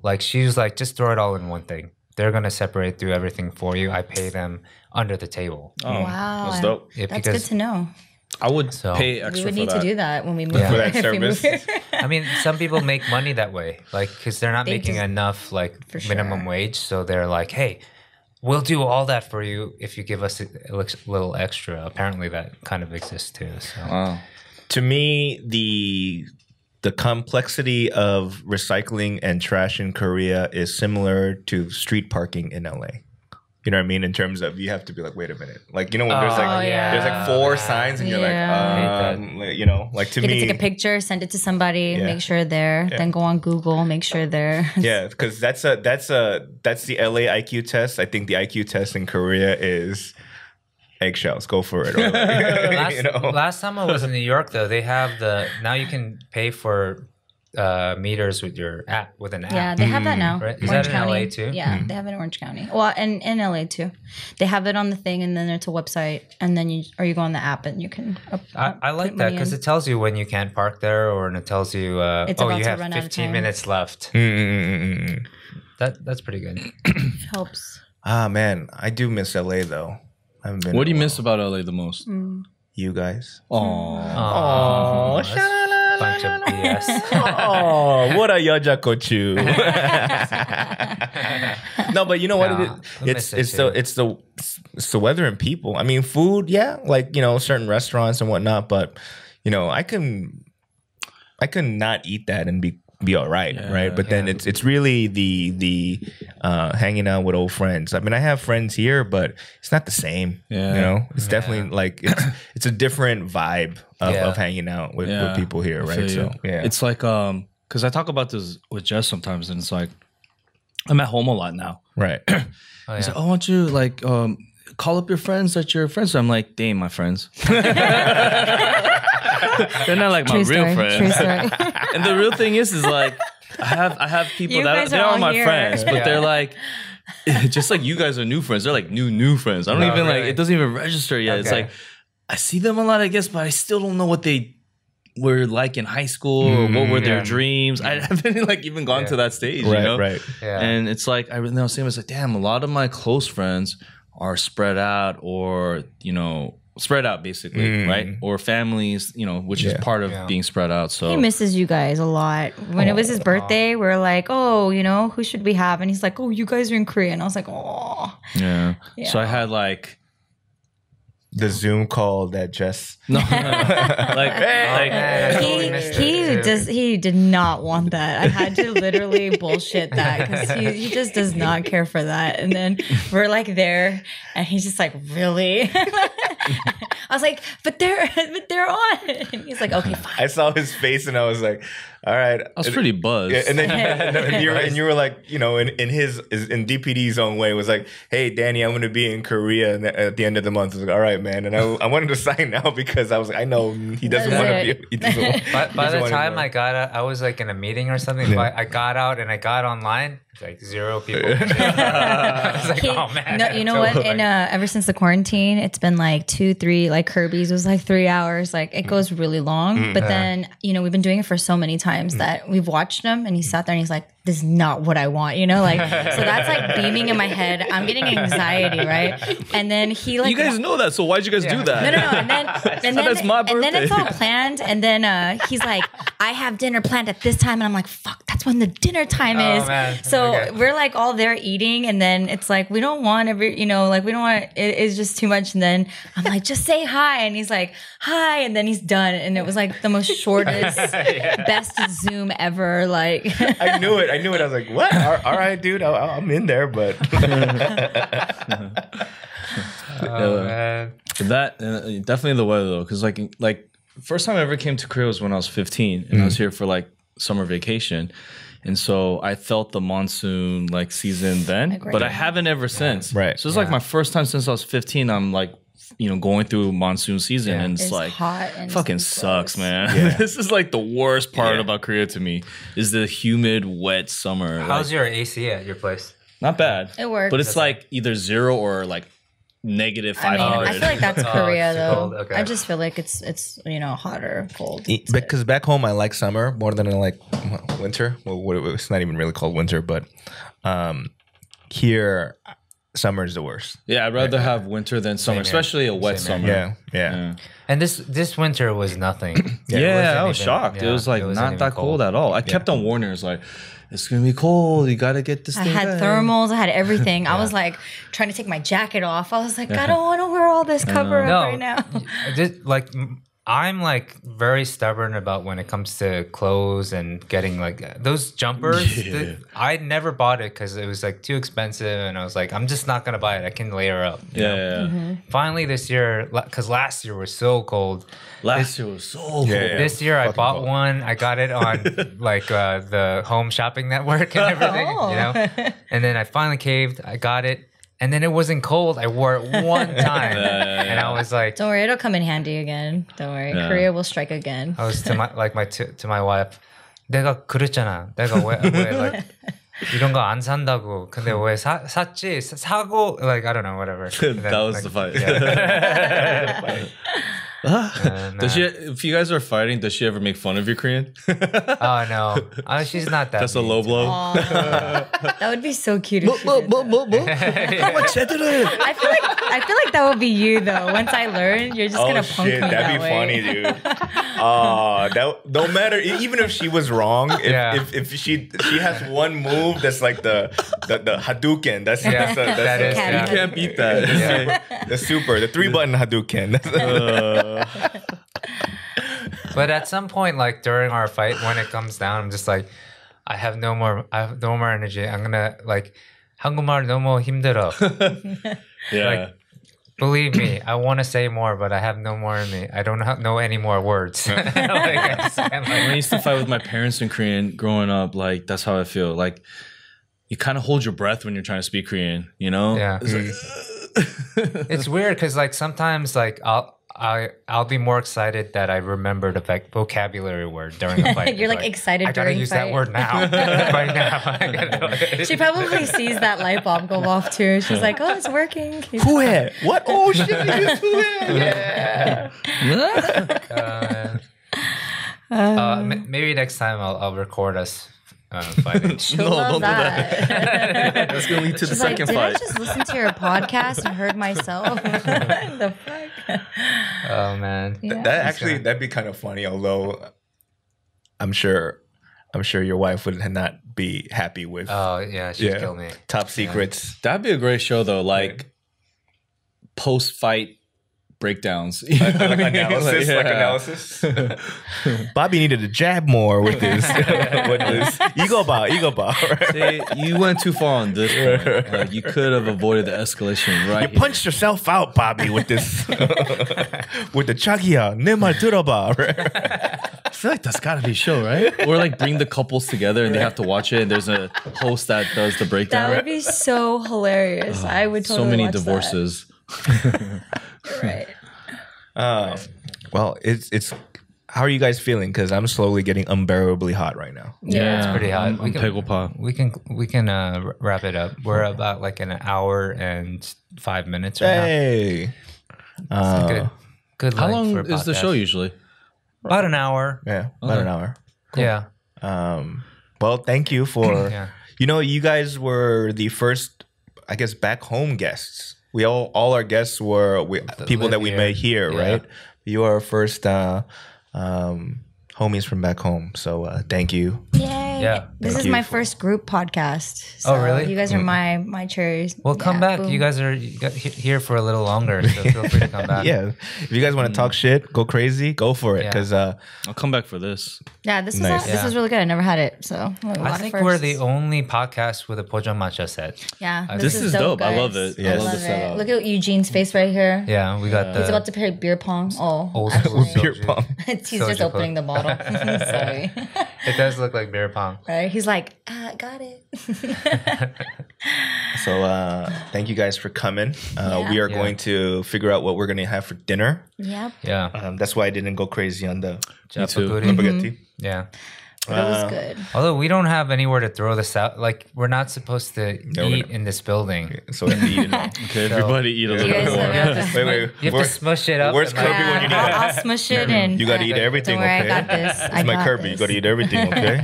Like she was like, just throw it all in one thing. They're gonna separate through everything for you. I pay them under the table. Oh, Wow. that's dope. Yeah, That's good to know. I would So- pay We extra would for need that. to do that when we move Yeah. For here. that if we move service. here. I mean, some people make money that way, like because they're not They making just- enough like For minimum sure. wage, so they're like, hey. We'll do all that for you if you give us a little extra. Apparently, that kind of exists too. So Wow. To me, the the complexity of recycling and trash in Korea is similar to street parking in LA. You know what I mean? In terms of you have to be like, wait a minute, like when there's like 4 signs and you're like, like to you me, have to take a picture, send it to somebody, make sure they're, then go on Google, make sure they're. Yeah, because that's the LA IQ test. I think the IQ test in Korea is eggshells. Go for it. Or like, last time I was in New York, though, they have now you can pay for meters with your app, with an app. Yeah, they have that now. Right? Is Orange that in County. LA too? Yeah, they have it in Orange County. Well, and in LA too. They have it on the thing, and then it's a website, and then you go on the app and you can. I like that because it tells you when you can't park there, or and it tells you, you have 15 minutes left. That's pretty good. Helps. Ah man, I do miss LA though. I haven't been. What do you miss about LA the most? You guys. Oh, Bunch of BS. Oh, what a yajakochu. No, but you know what it is? It's the weather and people. I mean, food, yeah, like certain restaurants and whatnot. But I can not eat that and be all right, right? But then it's really the hanging out with old friends. I mean, I have friends here, but it's not the same. It's definitely like it's a different vibe of hanging out with people here, right? So it's like because I talk about this with Jess sometimes, and it's like I'm at home a lot now, right? He's like, "Oh, why don't you like call up your friends that you're friends with?" I'm like, "They ain't my friends." They're not like my real friends. True story. And the real thing is like I have people that they are my friends, but they're like just like you guys are new friends. They're like new friends. I don't even like it doesn't even register yet. Okay. It's like I see them a lot, I guess, but I still don't know what they were like in high school or what were their dreams. I haven't like even gone to that stage, right? Yeah. And it's like I was saying, I was like, damn, a lot of my close friends are spread out, or spread out basically, right? Or families, which is part of being spread out. So he misses you guys a lot. When it was his birthday, we're like, oh, who should we have? And he's like, oh, you guys are in Korea. And I was like, oh. Yeah. So I had like the Zoom call that just he did not want that. I had to literally bullshit that because he just does not care for that. And then we're like there, and he's just like, really? I was like, but they're on. And he's like, okay, fine. I saw his face and I was like, all right. I was pretty buzzed. And then and you were like, in DPD's own way, was like, hey, Danny, I'm going to be in Korea at the end of the month. I was like, all right, man. And I wanted to sign now because I was like, I know he doesn't want to be. By the time I got out, I was like in a meeting or something. Yeah. I got out and I got online. Like 0 people. I was like, oh man. No, you know what? In ever since the quarantine, it's been like 2-3. Like Kirby's was like 3 hours. Like it goes really long. But then we've been doing it for so many times that we've watched him, and he sat there and he's like, "This is not what I want." Like so that's like beaming in my head. I'm getting anxiety, right? And then he like, you guys know that, so why'd you guys do that? No. And then that's my birthday. And then it's all planned. And then he's like, "I have dinner planned at this time," and I'm like, "Fuck, that's when the dinner time is." Man. So we're like all there eating, and then it's like we don't want we don't want it's just too much. And then I'm like, just say hi, and he's like, hi, and then he's done. And it was like the most shortest, best Zoom ever. Like I knew it. I was like, what? All right, dude, I'm in there, but man. That definitely the weather though, because like first time I ever came to Korea was when I was 15, and I was here for like summer vacation. And so I felt the monsoon like season then, but I haven't ever since. Right. So it's like my first time since I was 15. I'm like, going through monsoon season, and it's like hot and fucking sucks, man. Yeah. This is like the worst part about Korea to me is the humid, wet summer. How's your AC at your place? Not bad. It works. But it's like either 0 or like -500. I feel like that's Korea though. Okay. I just feel like it's hotter, cold. Because back home I like summer more than I like winter. Well, it's not even really called winter, but here summer is the worst. Yeah, I'd rather have winter than summer, especially a wet summer. Yeah. And this winter was nothing. I was shocked. It was like not that cold at all. I kept on warning us like, it's gonna be cold. You gotta get this. I had thermals. I had everything. I was like trying to take my jacket off. I was like, I don't want to wear all this cover up right now. I'm like very stubborn about when it comes to clothes and getting like those jumpers. I never bought it because it was like too expensive, and I was like, I'm just not gonna buy it. I can layer up. you know? Finally, this year, because last year was so cold. Last year was so cold. This year I bought one. I got it on like the Home Shopping Network and everything, you know. And then I finally caved. I got it. And then it wasn't cold. I wore it one time, and I was like, Don't worry, it'll come in handy again. Don't worry, Korea will strike again. I was to my wife. 내가 그랬잖아. 내가 왜 like 이런 거 안 산다고. 근데 왜 샀지? 사고 like I don't know whatever. That was the fight. Does she? If you guys are fighting, does she ever make fun of your Korean? Oh no, she's not that. That's a low blow. That would be so cute. If she did that. I feel like that would be you though. Once I learn, you're just gonna punk me that'd that be way. funny, dude. That no matter, even if she was wrong, if she has one move that's like the Hadouken, that's that is. You can't beat that. the super, the 3-button Hadouken. But at some point, like during our fight, when it comes down, I'm just like, I have no more energy. I'm gonna like, 한국말 너무 힘들어. Yeah. Believe me, I want to say more, but I have no more in me. I don't know any more words. Like, When I used to fight with my parents in Korean growing up, like that's how I feel. Like you kind of hold your breath when you're trying to speak Korean, you know? Yeah. It's like, it's weird because like sometimes like I'll be more excited that I remember the vocabulary word during a fight. You're like excited I gotta during use fight. that word now, right now. She probably sees that light bulb go off too. She's like, "Oh, it's working." Fuhe. What? Oh shit! It's fuhe. Yeah. Maybe next time I'll record us fighting. She'll love don't do that. that's gonna lead to the She's like, second did I fight. just listen to your podcast and heard myself? The fuck? Oh man. Yeah. That'd be kind of funny. Although, I'm sure your wife would not be happy with. Oh yeah, she'd kill me. Top secrets. That'd be a great show though, like post-fight breakdowns. Analysis, like analysis. Bobby needed to jab more with this. Ego bar. Right? See, you went too far on this point. Like, you could have avoided the escalation right You punched yourself out, Bobby, with this. With the chagiya. 내 말 들어봐. I feel like that's gotta be a show, right? Or like bring the couples together and they have to watch it and there's a host that does the breakdown. That would be so hilarious. I would totally So many watch divorces. That. Right. Well, it's. How are you guys feeling? Because I'm slowly getting unbearably hot right now. Yeah, it's pretty hot. I'm pickle pot. We can wrap it up. We're about like an hour and 5 minutes right Hey. Good How length long for a is the podcast. show usually? About an hour. Yeah, about an hour. Yeah. Well, thank you for. Yeah. You guys were the first, I guess, back home guests. We all our guests were people that we here. met here, Yeah. right? You are our first homies from back home. So thank you. Yay. Yeah. This Thank is you my for- first group podcast. Oh, So really? You guys are my cherries. Well, come Yeah, back. boom. You guys are here for a little longer, so feel free to come back. Yeah, if you guys want to talk shit, go crazy, go for it. Yeah. Because I'll come back for this. Yeah, this Nice. was this was really good. I never had it, so I think we're the only podcast with a Pojang Matcha set. Yeah, This is dope. I love guys. it. Yes. I love Love the it. setup. Look at Eugene's face right here. Yeah, we got He's the about to play beer pong. Oh, old school actually, beer soju. pong. he's just Soju opening the bottle. Sorry. It does look like beer pong. Right? He's like, got it. So thank you guys for coming. Yeah. We are Yeah. going to figure out what we're going to have for dinner. Yep. Yeah. That's why I didn't go crazy on the Japaguri. spaghetti. Yeah. But it was good. Although we don't have anywhere to throw this out, like we're not supposed to eat in this building. So we have to eat it now. Okay, everybody eat a You little guys more. have to- Wait. You have to smush it up. where's and, like, Kirby when you need I'll it? smush it in. You got to eat everything, Don't worry, okay? I got this. It's my Kirby. You got to eat everything, okay?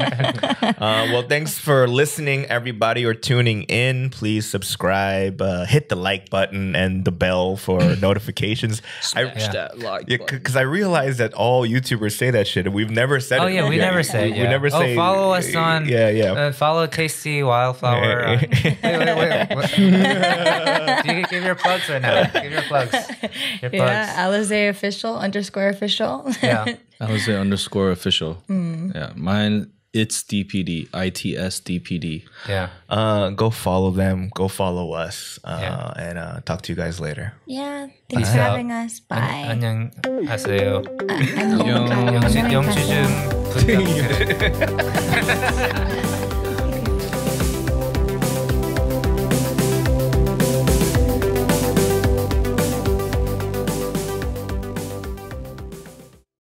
Well, thanks for listening, everybody, or tuning in. Please subscribe, hit the like button and the bell for notifications. Smash that like button. Because I realized that all YouTubers say that shit, and we've never said Oh it. yeah, we never say it. We Yeah. never say. Follow us on. Follow Tasty Wildflower. Wait. You can give your plugs right now. Give your plugs. Yeah, Alize official _official. Yeah. Alize _official. Yeah, mine. It's DPD. ITS DPD. Yeah. Go follow them. Go follow us. And talk to you guys later. Yeah. Thanks for having us. Bye. 안녕하세요. 안녕. 영수 좀 부탁드려요.